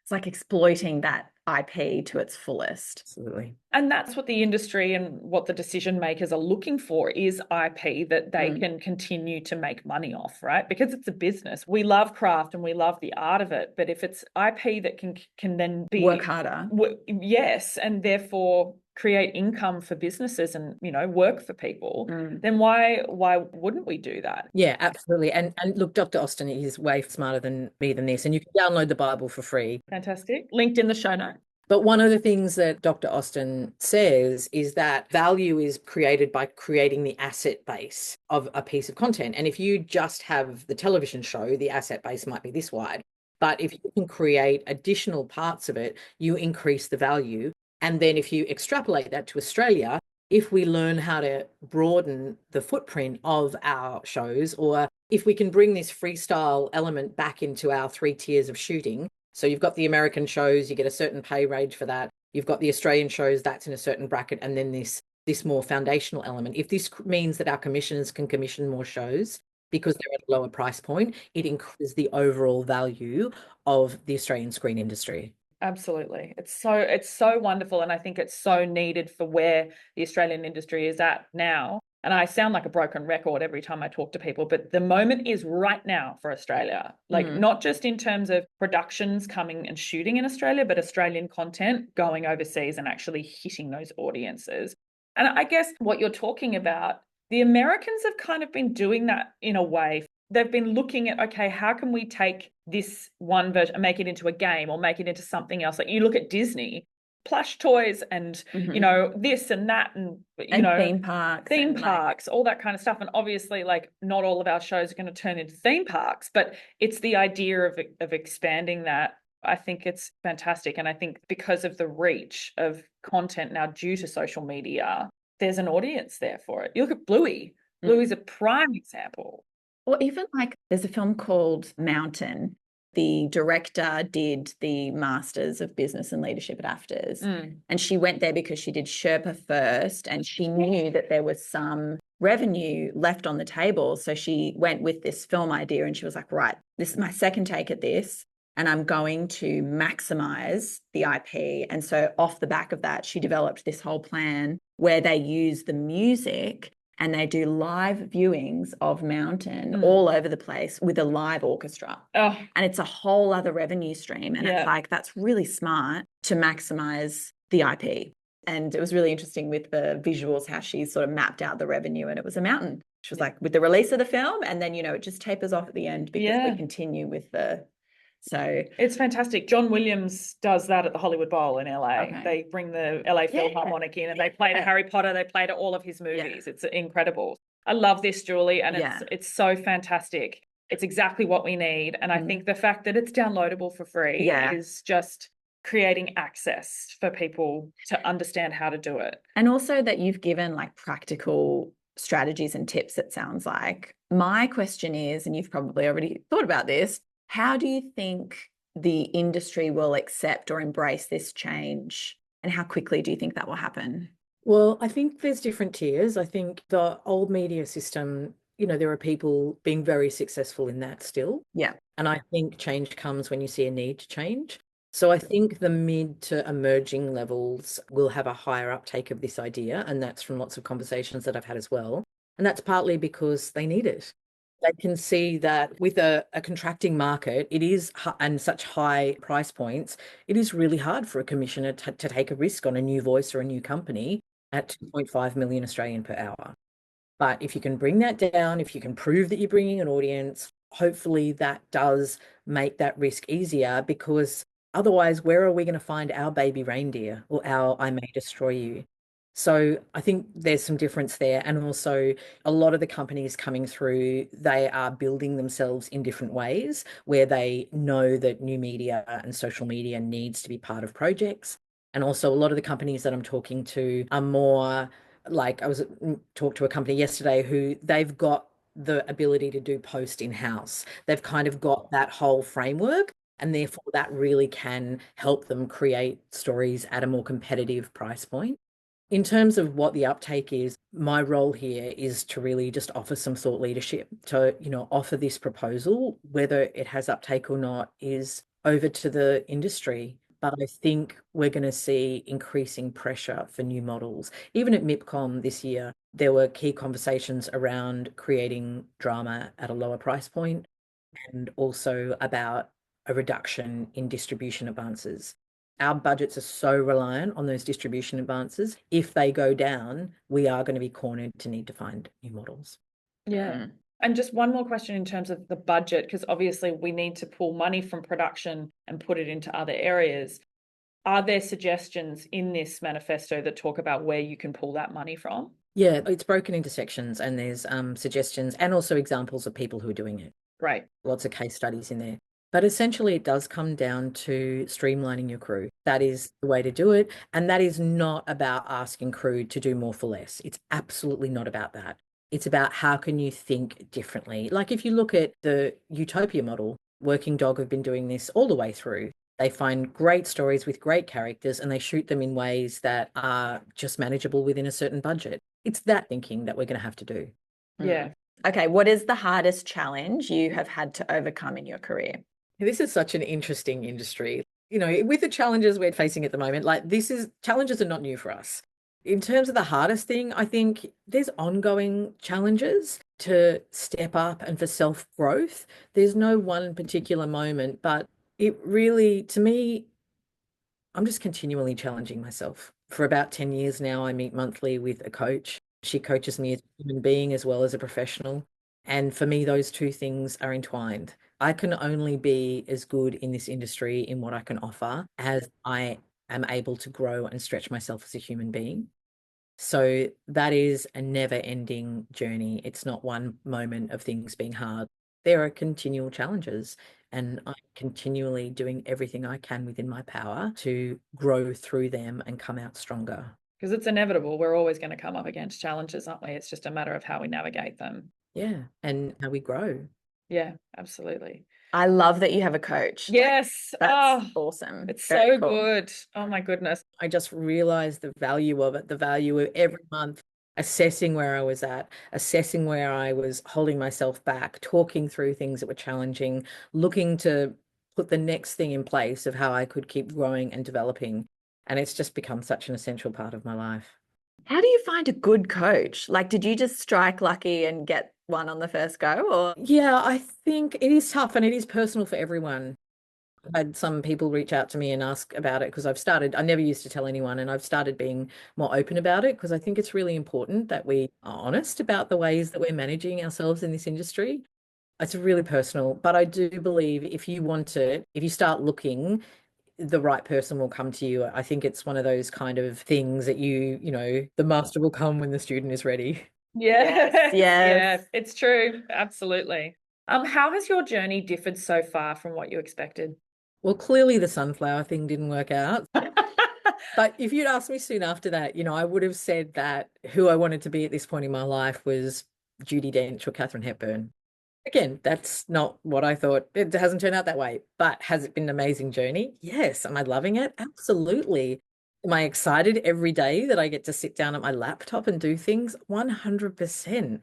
It's like exploiting that IP to its fullest. Absolutely. And that's what the industry and what the decision makers are looking for is IP that they can continue to make money off, right? Because it's a business. We love craft and we love the art of it. But if it's IP that can then be work harder. Yes. And therefore create income for businesses and, work for people, then why wouldn't we do that? Yeah, absolutely. And look, Dr. Austin is way smarter than me than this. And you can download the Bible for free. Fantastic. Linked in the show notes. But one of the things that Dr. Austin says is that value is created by creating the asset base of a piece of content. And if you just have the television show, the asset base might be this wide. But if you can create additional parts of it, you increase the value. And then if you extrapolate that to Australia, if we learn how to broaden the footprint of our shows, or if we can bring this freestyle element back into our 3 tiers of shooting. So you've got the American shows, you get a certain pay range for that. You've got the Australian shows, that's in a certain bracket. And then this more foundational element. If this means that our commissioners can commission more shows because they're at a lower price point, it increases the overall value of the Australian screen industry. Absolutely. It's so wonderful. And I think it's so needed for where the Australian industry is at now. And I sound like a broken record every time I talk to people, but the moment is right now for Australia. Like not just in terms of productions coming and shooting in Australia, but Australian content going overseas and actually hitting those audiences. And I guess what you're talking about, the Americans have kind of been doing that in a way. They've been looking at, okay, how can we take this one version and make it into a game or make it into something else? Like you look at Disney, plush toys and, this and that and theme parks, all that kind of stuff. And obviously, like not all of our shows are going to turn into theme parks, but it's the idea of expanding that. I think it's fantastic. And I think because of the reach of content now due to social media, there's an audience there for it. You look at Bluey. Bluey's a prime example. Or even like there's a film called Mountain. The director did the Masters of Business and Leadership at AFTRS. And she went there because she did Sherpa first and she knew that there was some revenue left on the table. So she went with this film idea and she was like, right, this is my second take at this and I'm going to maximize the IP. And so off the back of that, she developed this whole plan where they use the music and they do live viewings of Mountain all over the place with a live orchestra. Oh. And it's a whole other revenue stream. And it's like, that's really smart to maximize the IP. And it was really interesting with the visuals, how she sort of mapped out the revenue and it was a mountain. She was like, with the release of the film, and then, it just tapers off at the end because we continue with the... So it's fantastic. John Williams does that at the Hollywood Bowl in LA. Okay. They bring the LA Philharmonic in and they play to Harry Potter. They play to all of his movies. It's incredible. I love this, Julie, and it's so fantastic. It's exactly what we need. And I think the fact that it's downloadable for free is just creating access for people to understand how to do it. And also that you've given like practical strategies and tips, it sounds like. My question is, and you've probably already thought about this, how do you think the industry will accept or embrace this change? And how quickly do you think that will happen? Well, I think there's different tiers. I think the old media system there are people being very successful in that still. Yeah. And I think change comes when you see a need to change. So I think the mid to emerging levels will have a higher uptake of this idea. And that's from lots of conversations that I've had as well. And that's partly because they need it. They can see that with a contracting market, it is, and such high price points, it is really hard for a commissioner to take a risk on a new voice or a new company at 2.5 million Australian per hour. But if you can bring that down, if you can prove that you're bringing an audience, hopefully that does make that risk easier, because otherwise, where are we going to find our baby reindeer or our I May Destroy You? So I think there's some difference there. And also, a lot of the companies coming through, they are building themselves in different ways where they know that new media and social media needs to be part of projects. And also, a lot of the companies that I'm talking to are more like, I was talked to a company yesterday who they've got the ability to do post in-house. They've kind of got that whole framework, and therefore that really can help them create stories at a more competitive price point. In terms of what the uptake is, my role here is to really just offer some thought leadership, to, offer this proposal. Whether it has uptake or not is over to the industry. But I think we're going to see increasing pressure for new models. Even at MIPCOM this year, there were key conversations around creating drama at a lower price point, and also about a reduction in distribution advances. Our budgets are so reliant on those distribution advances. If they go down, we are going to be cornered to need to find new models. Yeah. And just one more question in terms of the budget, because obviously we need to pull money from production and put it into other areas. Are there suggestions in this manifesto that talk about where you can pull that money from? Yeah, it's broken into sections, and there's suggestions and also examples of people who are doing it. Great. Lots of case studies in there. But essentially, it does come down to streamlining your crew. That is the way to do it. And that is not about asking crew to do more for less. It's absolutely not about that. It's about how can you think differently. Like if you look at the Utopia model, Working Dog have been doing this all the way through. They find great stories with great characters and they shoot them in ways that are just manageable within a certain budget. It's that thinking that we're going to have to do. Yeah. Okay, what is the hardest challenge you have had to overcome in your career? This is such an interesting industry. With the challenges we're facing at the moment, challenges are not new for us. In terms of the hardest thing, I think there's ongoing challenges to step up and for self-growth. There's no one particular moment, but it really, to me, I'm just continually challenging myself. For about 10 years now, I meet monthly with a coach. She coaches me as a human being as well as a professional. And for me, those two things are entwined. I can only be as good in this industry in what I can offer as I am able to grow and stretch myself as a human being. So that is a never-ending journey. It's not one moment of things being hard. There are continual challenges, and I'm continually doing everything I can within my power to grow through them and come out stronger. Because it's inevitable. We're always going to come up against challenges, aren't we? It's just a matter of how we navigate them. Yeah, and how we grow. Yeah, absolutely. I love that you have a coach. Yes. That's awesome. It's Very so cool. good. Oh my goodness. I just realized the value of it, the value of every month assessing where I was at, assessing where I was holding myself back, talking through things that were challenging, looking to put the next thing in place of how I could keep growing and developing. And it's just become such an essential part of my life. How do you find a good coach? Like, did you just strike lucky and get one on the first go, or? Yeah, I think it is tough and it is personal for everyone. I've had some people reach out to me and ask about it because I never used to tell anyone, and I've started being more open about it because I think it's really important that we are honest about the ways that we're managing ourselves in this industry. It's really personal, but I do believe if you want it, if you start looking, the right person will come to you. I think it's one of those kind of things that the master will come when the student is ready. Yes. Yes. Yes, it's true. Absolutely. How has your journey differed so far from what you expected? Well, clearly the sunflower thing didn't work out. But if you'd asked me soon after that, I would have said that who I wanted to be at this point in my life was Judi Dench or Katharine Hepburn. Again, that's not what I thought. It hasn't turned out that way. But has it been an amazing journey? Yes. Am I loving it? Absolutely. Am I excited every day that I get to sit down at my laptop and do things? 100%.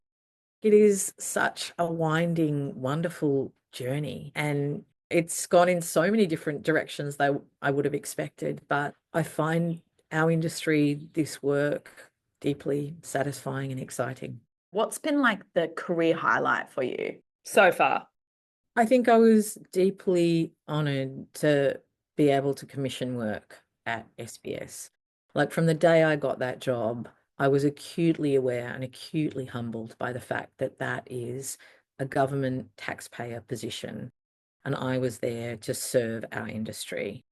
It is such a winding, wonderful journey, and it's gone in so many different directions that I would have expected. But I find our industry, this work, deeply satisfying and exciting. What's been like the career highlight for you? So far. I think I was deeply honored to be able to commission work at SBS. Like from the day I got that job, I was acutely aware and acutely humbled by the fact that that is a government taxpayer position. And I was there to serve our industry.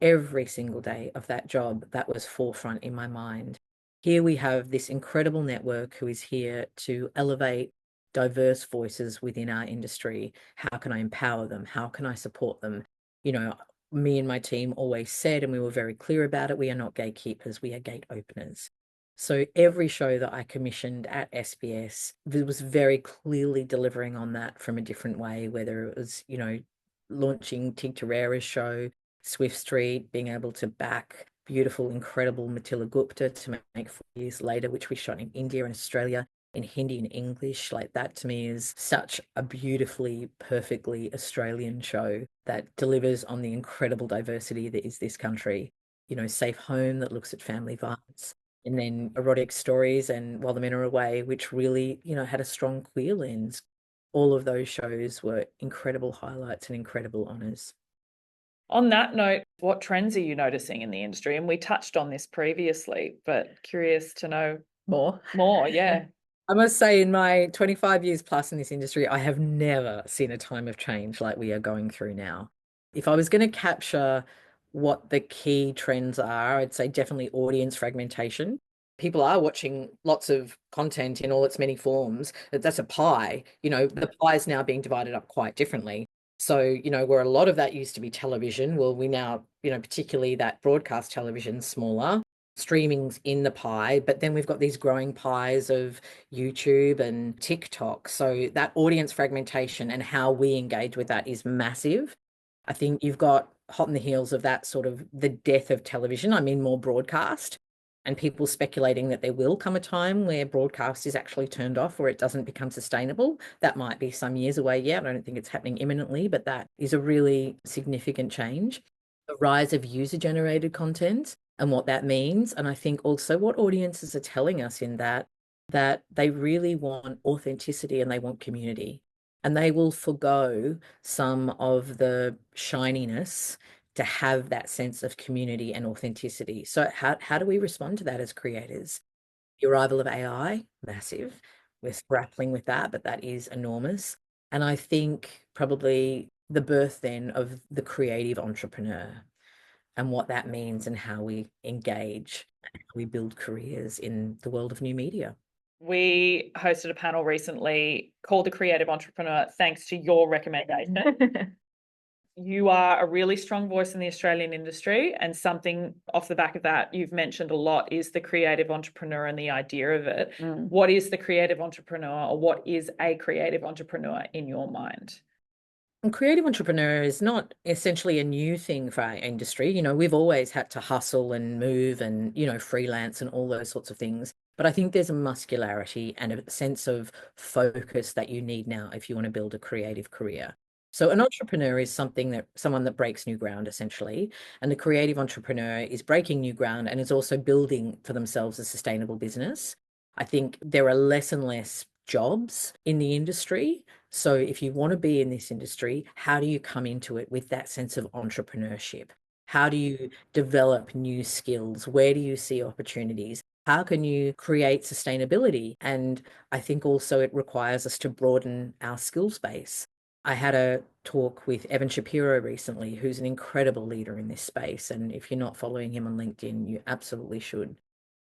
Every single day of that job, that was forefront in my mind. Here we have this incredible network who is here to elevate diverse voices within our industry. How can I empower them? How can I support them? You know, me and my team always said, and we were very clear about it, we are not gatekeepers, we are gate openers. So every show that I commissioned at SBS was very clearly delivering on that from a different way, whether it was, launching Tig Terrera's show, Swift Street, being able to back beautiful, incredible Matilda Gupta to make 4 years later, which we shot in India and Australia in Hindi and English. Like that to me is such a beautifully, perfectly Australian show that delivers on the incredible diversity that is this country. Safe Home that looks at family violence. And then Erotic Stories and While the Men Are Away, which really, had a strong queer lens. All of those shows were incredible highlights and incredible honors. On that note, what trends are you noticing in the industry? And we touched on this previously, but curious to know More. yeah. I must say, in my 25 years plus in this industry, I have never seen a time of change like we are going through now. If I was going to capture what the key trends are, I'd say definitely audience fragmentation. People are watching lots of content in all its many forms. That's a pie. The pie is now being divided up quite differently. So, where a lot of that used to be television, well, we now, particularly that broadcast television's smaller, streaming's in the pie, but then we've got these growing pies of YouTube and TikTok. So that audience fragmentation and how we engage with that is massive. I think you've got hot on the heels of that sort of the death of television. I mean, more broadcast, and people speculating that there will come a time where broadcast is actually turned off or it doesn't become sustainable. That might be some years away yet. I don't think it's happening imminently, but that is a really significant change. The rise of user-generated content and what that means. And I think also what audiences are telling us in that they really want authenticity and they want community. And they will forgo some of the shininess to have that sense of community and authenticity. So how do we respond to that as creators? The arrival of AI, massive. We're grappling with that, but that is enormous. And I think probably the birth then of the creative entrepreneur and what that means and how we engage and how we build careers in the world of new media. We hosted a panel recently called The Creative Entrepreneur, thanks to your recommendation. You are a really strong voice in the Australian industry, and something off the back of that you've mentioned a lot is the creative entrepreneur and the idea of it. What is the creative entrepreneur, or what is a creative entrepreneur in your mind? And creative entrepreneur is not essentially a new thing for our industry. We've always had to hustle and move and, freelance and all those sorts of things. But I think there's a muscularity and a sense of focus that you need now if you want to build a creative career. So an entrepreneur is someone that breaks new ground essentially. And the creative entrepreneur is breaking new ground and is also building for themselves a sustainable business. I think there are less and less jobs in the industry. So if you want to be in this industry, how do you come into it with that sense of entrepreneurship? How do you develop new skills? Where do you see opportunities? How can you create sustainability? And I think also it requires us to broaden our skills base. I had a talk with Evan Shapiro recently, who's an incredible leader in this space. And if you're not following him on LinkedIn, you absolutely should.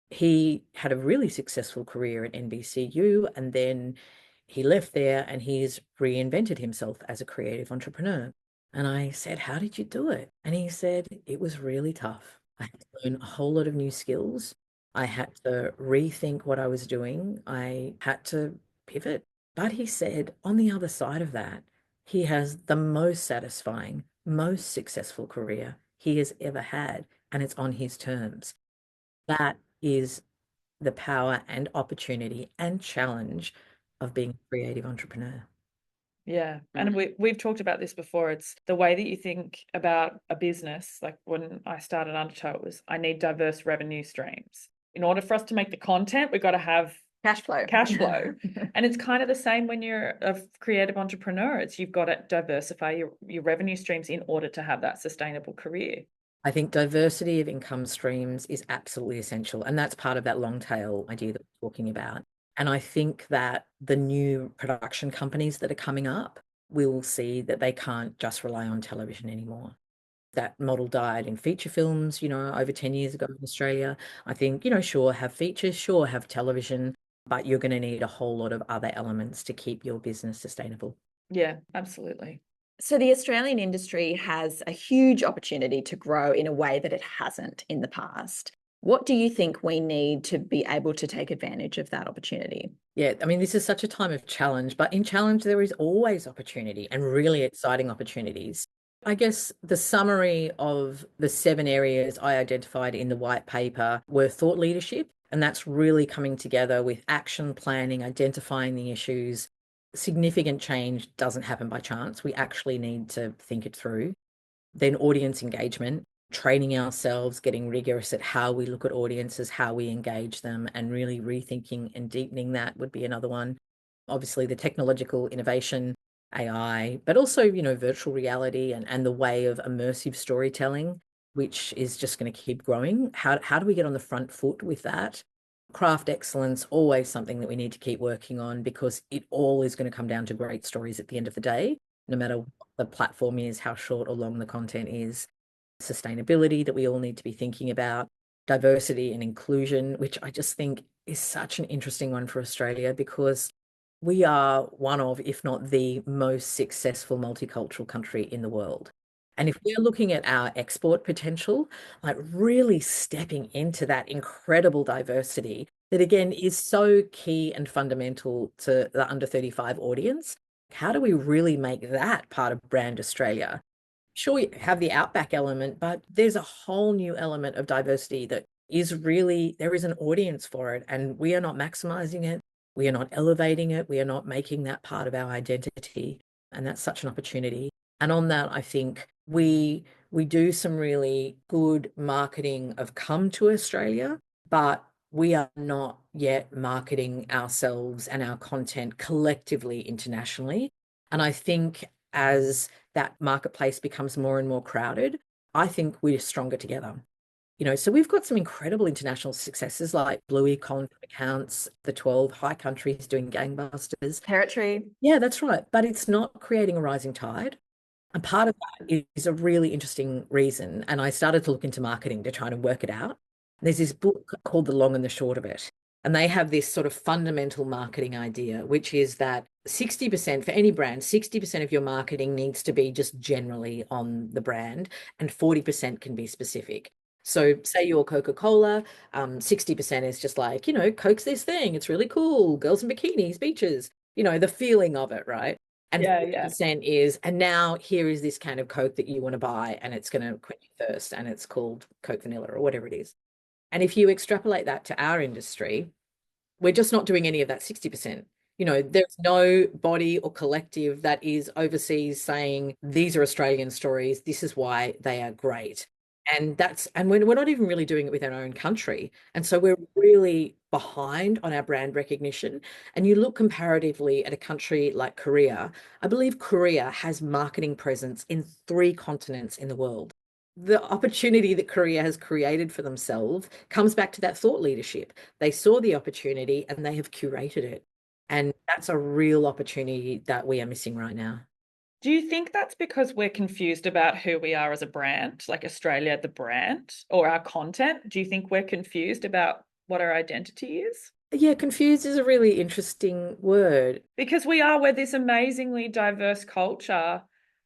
He had a really successful career at NBCU, and then he left there and he's reinvented himself as a creative entrepreneur. And I said, how did you do it? And he said, it was really tough. I had to learn a whole lot of new skills. I had to rethink what I was doing. I had to pivot. But he said, on the other side of that, he has the most satisfying, most successful career he has ever had, and it's on his terms. That is the power and opportunity and challenge of being a creative entrepreneur. Yeah. And we've talked about this before. It's the way that you think about a business. Like when I started Undertow, it was I need diverse revenue streams. In order for us to make the content, we've got to have Cash flow. And it's kind of the same when you're a creative entrepreneur. It's you've got to diversify your revenue streams in order to have that sustainable career. I think diversity of income streams is absolutely essential. And that's part of that long tail idea that we're talking about. And I think that the new production companies that are coming up will see that they can't just rely on television anymore. That model died in feature films, over 10 years ago in Australia. I think, sure, have features, sure, have television, but you're going to need a whole lot of other elements to keep your business sustainable. Yeah, absolutely. So the Australian industry has a huge opportunity to grow in a way that it hasn't in the past. What do you think we need to be able to take advantage of that opportunity? Yeah, I mean, this is such a time of challenge, but in challenge, there is always opportunity and really exciting opportunities. I guess the summary of the 7 areas I identified in the white paper were thought leadership, and that's really coming together with action planning, identifying the issues. Significant change doesn't happen by chance. We actually need to think it through. Then audience engagement, training ourselves, getting rigorous at how we look at audiences, how we engage them, and really rethinking and deepening that would be another one. Obviously, the technological innovation, AI, but also, virtual reality and the way of immersive storytelling, which is just going to keep growing. How do we get on the front foot with that? Craft excellence, always something that we need to keep working on because it all is going to come down to great stories at the end of the day, no matter what the platform is, how short or long the content is. Sustainability that we all need to be thinking about, diversity and inclusion, which I just think is such an interesting one for Australia because we are one of, if not the most successful multicultural country in the world. And if we're looking at our export potential, like really stepping into that incredible diversity that again is so key and fundamental to the under 35 audience, how do we really make that part of brand Australia? Sure, you have the outback element, but there's a whole new element of diversity that is really, there is an audience for it, and we are not maximizing it. We are not elevating it. We are not making that part of our identity. And that's such an opportunity. And on that, I think we do some really good marketing of come to Australia, but we are not yet marketing ourselves and our content collectively internationally. And I think as that marketplace becomes more and more crowded, I think we're stronger together. So we've got some incredible international successes like Bluey, Colin accounts, the 12 high countries doing gangbusters. Territory. Yeah, that's right. But it's not creating a rising tide. And part of that is a really interesting reason. And I started to look into marketing to try to work it out. There's this book called The Long and the Short of It. And they have this sort of fundamental marketing idea, which is that 60% for any brand, 60% of your marketing needs to be just generally on the brand, and 40% can be specific. So say you're Coca-Cola, 60% is just like, Coke's this thing. It's really cool. Girls in bikinis, beaches, the feeling of it, right? And 40% is, and now here is this kind of Coke that you want to buy, and it's going to quench your thirst, and it's called Coke Vanilla or whatever it is. And if you extrapolate that to our industry, we're just not doing any of that 60%. There's no body or collective that is overseas saying, these are Australian stories. This is why they are great. And we're not even really doing it within our own country. And so we're really behind on our brand recognition. And you look comparatively at a country like Korea, I believe Korea has marketing presence in 3 continents in the world. The opportunity that Korea has created for themselves comes back to that thought leadership. They saw the opportunity and they have curated it. And that's a real opportunity that we are missing right now. Do you think that's because we're confused about who we are as a brand, like Australia, the brand, or our content? Do you think we're confused about what our identity is? Yeah, confused is a really interesting word. Because we're this amazingly diverse culture,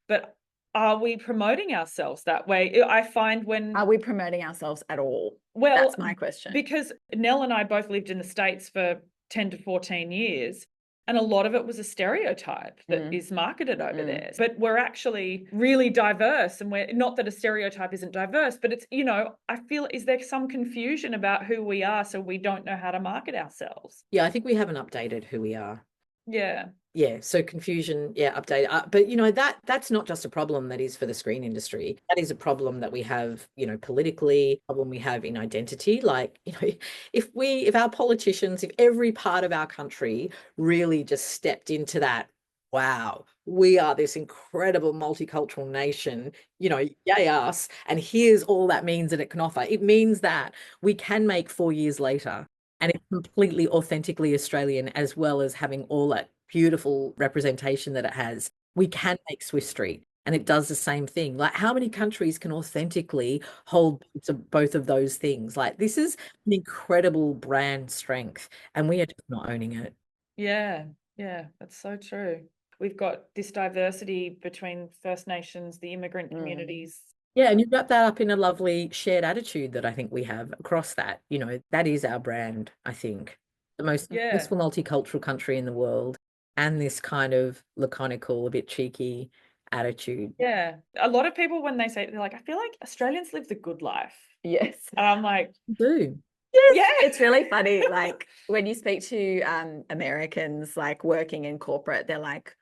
but are we promoting ourselves that way? I find when... Are we promoting ourselves at all? Well, that's my question. Because Nell and I both lived in the States for 10 to 14 years. And a lot of it was a stereotype that is marketed over there. But we're actually really diverse. And we're not that a stereotype isn't diverse, but it's, I feel, is there some confusion about who we are so we don't know how to market ourselves? Yeah, I think we haven't updated who we are. Yeah. Yeah, so confusion, yeah, update. But you know that's not just a problem that is for the screen industry. That is a problem that we have, you know, politically, problem we have in identity. Like, you know, if our politicians, if every part of our country really just stepped into that, wow, we are this incredible multicultural nation, you know, yay us, and here's all that means that it can offer. It means that we can make 4 years later and it's completely authentically Australian as well as having all that beautiful representation that it has. We can make Swiss Street and it does the same thing. Like how many countries can authentically hold to both of those things? Like this is an incredible brand strength and we are just not owning it. Yeah. Yeah. That's so true. We've got this diversity between First Nations, the immigrant communities. Yeah, and you wrap that up in a lovely shared attitude that I think we have across that. You know, that is our brand, I think. The most Yeah. successful multicultural country in the world, and this kind of laconical, a bit cheeky attitude. Yeah. A lot of people, when they say it, they're like, I feel like Australians live the good life. Yes. And I'm like, Do. Yes, yeah. it's really funny. Like when you speak to Americans like working in corporate, they're like,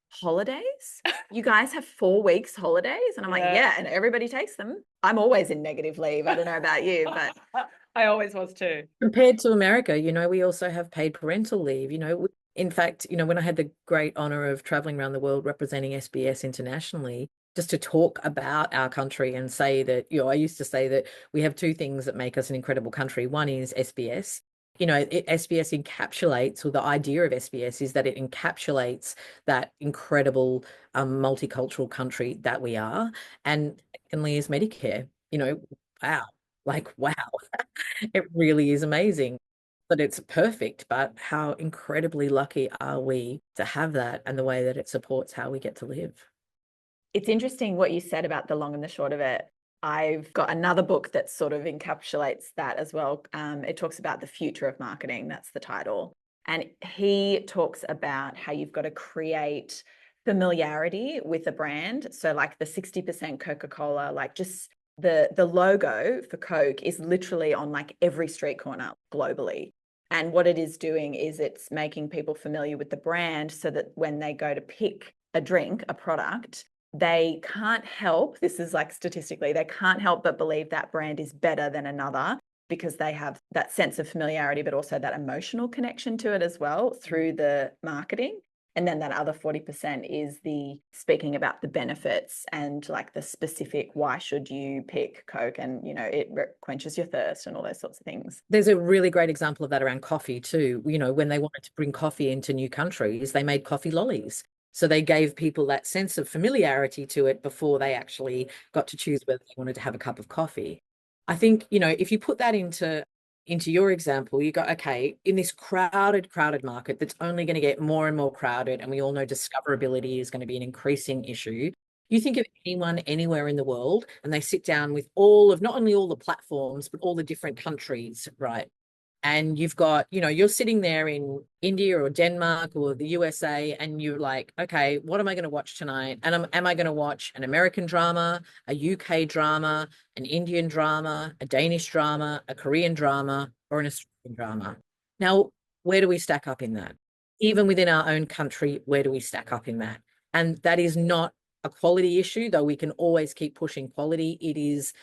holidays? You guys have 4 weeks holidays? And I'm like, Yeah. yeah, and everybody takes them. I'm always in negative leave. I don't know about you, but I always was too. Compared to America, you know, we also have paid parental leave. You know, in fact, you know, when I had the great honor of traveling around the world representing SBS internationally, just to talk about our country and say that, you know, I used to say that we have two things that make us an incredible country. One is SBS. You know, SBS encapsulates, or the idea of SBS is that it encapsulates that incredible multicultural country that we are. And secondly is Medicare. You know, wow, like wow. It really is amazing that it's perfect, but how incredibly lucky are we to have that and the way that it supports how we get to live. it's interesting what you said about the long and the short of it. I've got another book that sort of encapsulates that as well. It talks about the future of marketing. That's the title. And he talks about how you've got to create familiarity with a brand. So like the 60% Coca-Cola, like just the logo for Coke is literally on like every street corner globally. And what it is doing is it's making people familiar with the brand so that when they go to pick a drink, a product, they can't help, this is like statistically, they can't help but believe that brand is better than another because they have that sense of familiarity, but also that emotional connection to it as well through the marketing. And then that other 40% is the speaking about the benefits and like the specific, why should you pick Coke? And, you know, it quenches your thirst and all those sorts of things. There's a really great example of that around coffee too. You know, when they wanted to bring coffee into new countries, they made coffee lollies. So they gave people that sense of familiarity to it before they actually got to choose whether they wanted to have a cup of coffee. I think, you know, if you put that into your example, you go, okay, in this crowded market that's only going to get more and more crowded, and we all know discoverability is going to be an increasing issue. You think of anyone anywhere in the world, and they sit down with all of not only all the platforms, but all the different countries, right? And you've got, you know, you're sitting there in India or Denmark or the USA, and you're like, okay, what am I going to watch tonight? And am I going to watch an American drama, a UK drama, an Indian drama, a Danish drama, a Korean drama, or an Australian drama? Now, where do we stack up in that? Even within our own country, where do we stack up in that? And that is not a quality issue, though we can always keep pushing quality. It is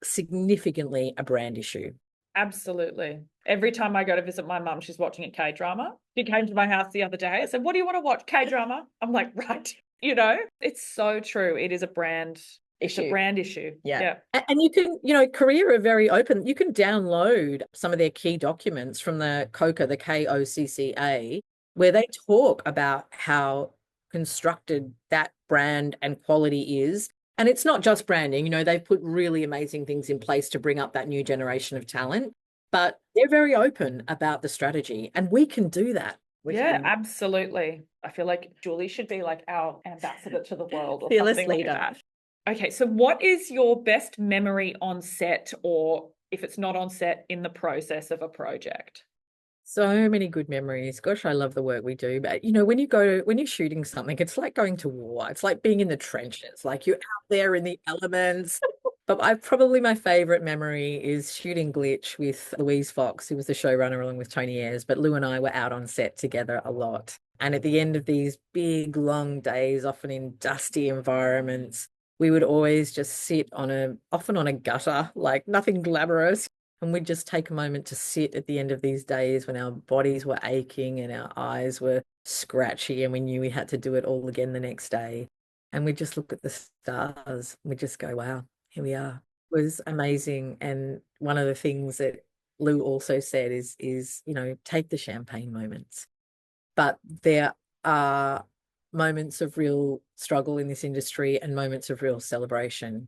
significantly a brand issue. Absolutely. Every time I go to visit my mum, she's watching a K drama. She came to my house the other day. I said, what do you want to watch? K drama. I'm like, right. You know, it's so true. It is a brand issue. It's a brand issue. Yeah. And you can, you know, Korea are very open. You can download some of their key documents from the KOCA, the KOCCA, where they talk about how constructed that brand and quality is. And it's not just branding, you know, they've put really amazing things in place to bring up that new generation of talent, but they're very open about the strategy. And we can do that. Yeah, absolutely. I feel like Julie should be like our ambassador to the world or Fearless something leader. like that. Okay, so what is your best memory on set, or if it's not on set, in the process of a project? So many good memories. Gosh, I love the work we do. But you know, when you're shooting something, it's like going to war. It's like being in the trenches, like you're out there in the elements. But my favorite memory is shooting Glitch with Louise Fox, who was the showrunner along with Tony Ayres. But Lou and I were out on set together a lot. And at the end of these big, long days, often in dusty environments, we would always just sit often on a gutter, like nothing glamorous. And we'd just take a moment to sit at the end of these days when our bodies were aching and our eyes were scratchy and we knew we had to do it all again the next day. And we'd just look at the stars. We'd just go, wow, here we are. It was amazing. And one of the things that Lou also said is, take the champagne moments. But there are moments of real struggle in this industry and moments of real celebration,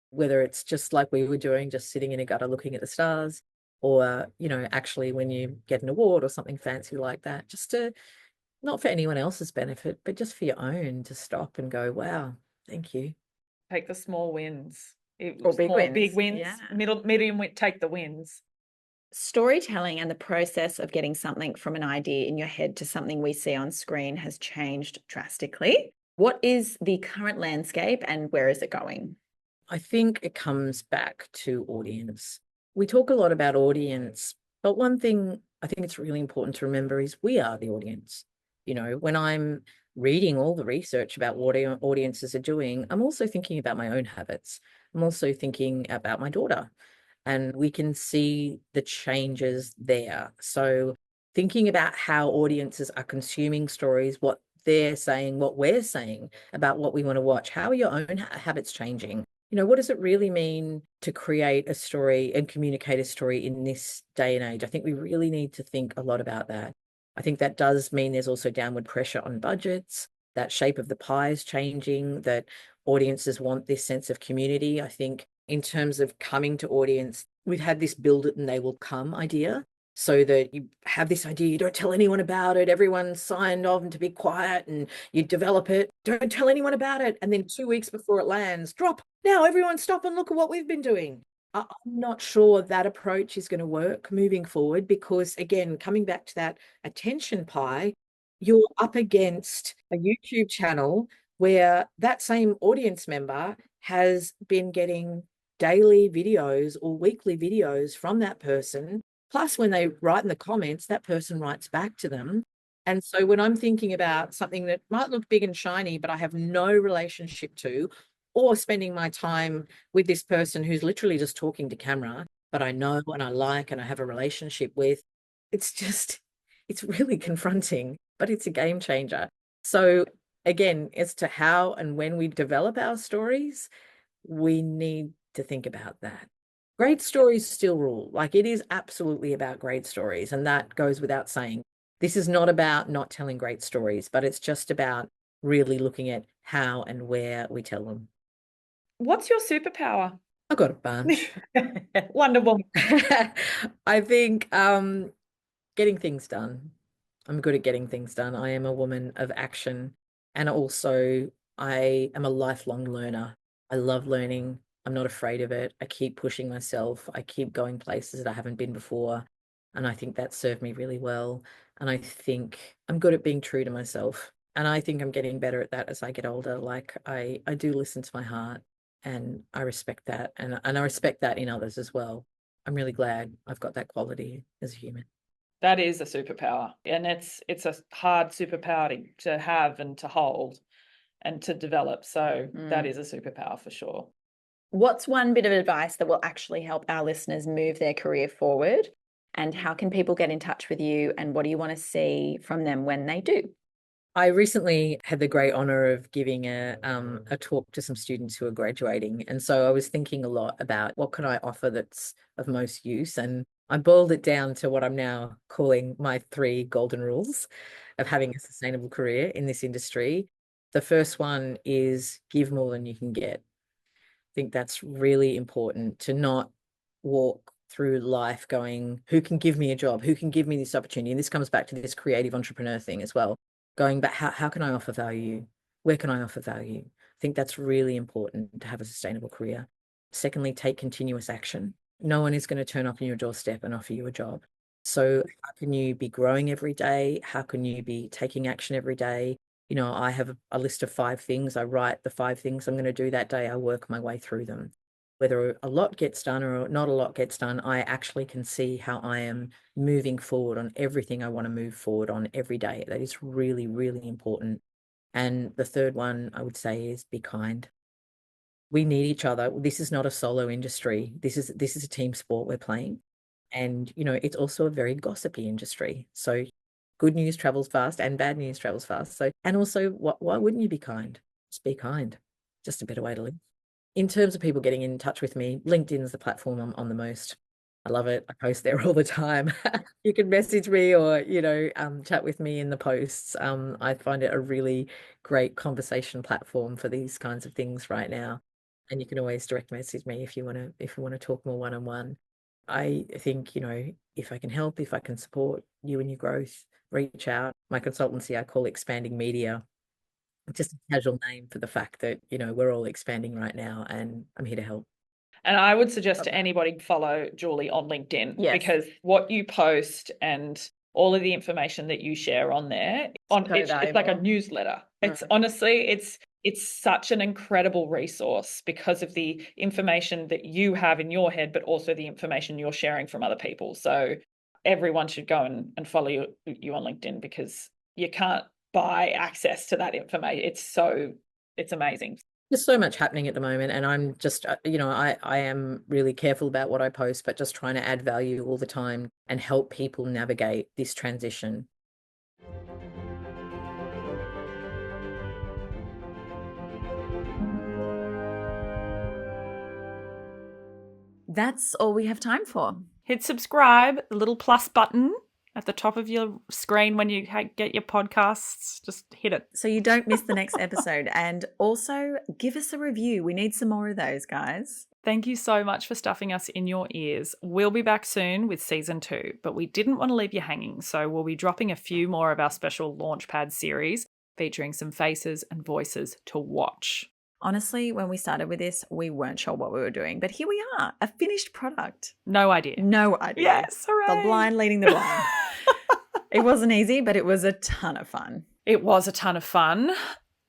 whether it's just like we were doing, just sitting in a gutter looking at the stars, or, actually when you get an award or something fancy like that, just to, not for anyone else's benefit, but just for your own, to stop and go, wow, thank you. Take the small wins. Or big wins. Big wins. Yeah. Medium, take the wins. Storytelling and the process of getting something from an idea in your head to something we see on screen has changed drastically. What is the current landscape and where is it going? I think it comes back to audience. We talk a lot about audience, but one thing I think it's really important to remember is we are the audience. When I'm reading all the research about what audiences are doing, I'm also thinking about my own habits. I'm also thinking about my daughter, and we can see the changes there. So thinking about how audiences are consuming stories, what they're saying, what we're saying about what we want to watch, how are your own habits changing? What does it really mean to create a story and communicate a story in this day and age? I think we really need to think a lot about that. I think that does mean there's also downward pressure on budgets, that shape of the pie is changing, that audiences want this sense of community. I think in terms of coming to audience, we've had this build it and they will come idea. So that you have this idea, you don't tell anyone about it, everyone's signed on to be quiet, and you develop it, don't tell anyone about it. And then 2 weeks before it lands, drop. Now everyone stop and look at what we've been doing. I'm not sure that approach is going to work moving forward, because again, coming back to that attention pie, you're up against a YouTube channel where that same audience member has been getting daily videos or weekly videos from that person. Plus, when they write in the comments, that person writes back to them. And so when I'm thinking about something that might look big and shiny, but I have no relationship to, or spending my time with this person who's literally just talking to camera, but I know and I like and I have a relationship with, it's really confronting, but it's a game changer. So again, as to how and when we develop our stories, we need to think about that. Great stories still rule. Like, it is absolutely about great stories, and that goes without saying. This is not about not telling great stories, but it's just about really looking at how and where we tell them. What's your superpower? I've got a bunch. Wonder Woman. I think getting things done. I'm good at getting things done. I am a woman of action, and also I am a lifelong learner. I love learning. I'm not afraid of it. I keep pushing myself. I keep going places that I haven't been before. And I think that served me really well. And I think I'm good at being true to myself. And I think I'm getting better at that as I get older. Like, I do listen to my heart, and I respect that. And I respect that in others as well. I'm really glad I've got that quality as a human. That is a superpower. And it's a hard superpower to have and to hold and to develop. So that is a superpower for sure. What's one bit of advice that will actually help our listeners move their career forward? And how can people get in touch with you? And what do you want to see from them when they do? I recently had the great honor of giving a talk to some students who are graduating. And so I was thinking a lot about what can I offer that's of most use. And I boiled it down to what I'm now calling my 3 golden rules of having a sustainable career in this industry. The first one is give more than you can get. I think that's really important, to not walk through life going, who can give me a job? Who can give me this opportunity? And this comes back to this creative entrepreneur thing as well. Going back, how can I offer value? Where can I offer value? I think that's really important to have a sustainable career. Secondly, take continuous action. No one is going to turn up on your doorstep and offer you a job. So how can you be growing every day? How can you be taking action every day? I have a list of 5 things. I write the 5 things I'm going to do that day. I work my way through them. Whether a lot gets done or not a lot gets done, I actually can see how I am moving forward on everything I want to move forward on every day. That is really, really important. And the third one I would say is be kind. We need each other. This is not a solo industry. This is a team sport we're playing. And, it's also a very gossipy industry. So good news travels fast and bad news travels fast. So, and also, why wouldn't you be kind? Just be kind. Just a better way to live. In terms of people getting in touch with me, LinkedIn's the platform I'm on the most. I love it. I post there all the time. You can message me or, chat with me in the posts. I find it a really great conversation platform for these kinds of things right now. And you can always direct message me if you want to talk more one-on-one. I think, if I can help, if I can support you in your growth, reach out. My consultancy I call Expanding Media, just a casual name for the fact that, we're all expanding right now and I'm here to help. And I would suggest to anybody follow Julie on LinkedIn because what you post and all of the information that you share on there, it's like a newsletter. It's honestly, it's such an incredible resource because of the information that you have in your head, but also the information you're sharing from other people. So everyone should go and follow you on LinkedIn because you can't buy access to that information. It's amazing. There's so much happening at the moment, and I'm just, I am really careful about what I post, but just trying to add value all the time and help people navigate this transition. That's all we have time for. Hit subscribe, the little plus button at the top of your screen when you get your podcasts. Just hit it. So you don't miss the next episode. And also give us a review. We need some more of those, guys. Thank you so much for stuffing us in your ears. We'll be back soon with season 2, but we didn't want to leave you hanging, so we'll be dropping a few more of our special Launchpad series featuring some faces and voices to watch. Honestly, when we started with this, we weren't sure what we were doing, but here we are, a finished product. No idea. No idea. Yes, hooray. The blind leading the blind. It wasn't easy, but it was a ton of fun. It was a ton of fun.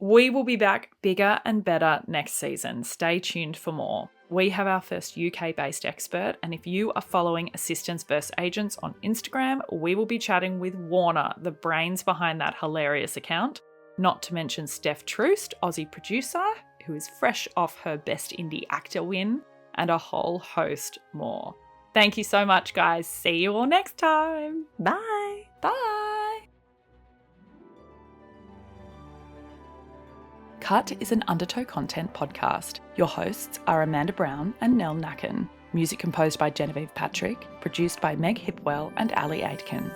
We will be back bigger and better next season. Stay tuned for more. We have our first UK-based expert, and if you are following Assistants vs. Agents on Instagram, we will be chatting with Warner, the brains behind that hilarious account, not to mention Steph Troost, Aussie producer, who is fresh off her Best Indie Actor win, and a whole host more. Thank you so much, guys. See you all next time. Bye. Bye. Cut is an Undertow content podcast. Your hosts are Amanda Brown and Nell Nacken. Music composed by Genevieve Patrick, produced by Meg Hipwell and Ali Aitken.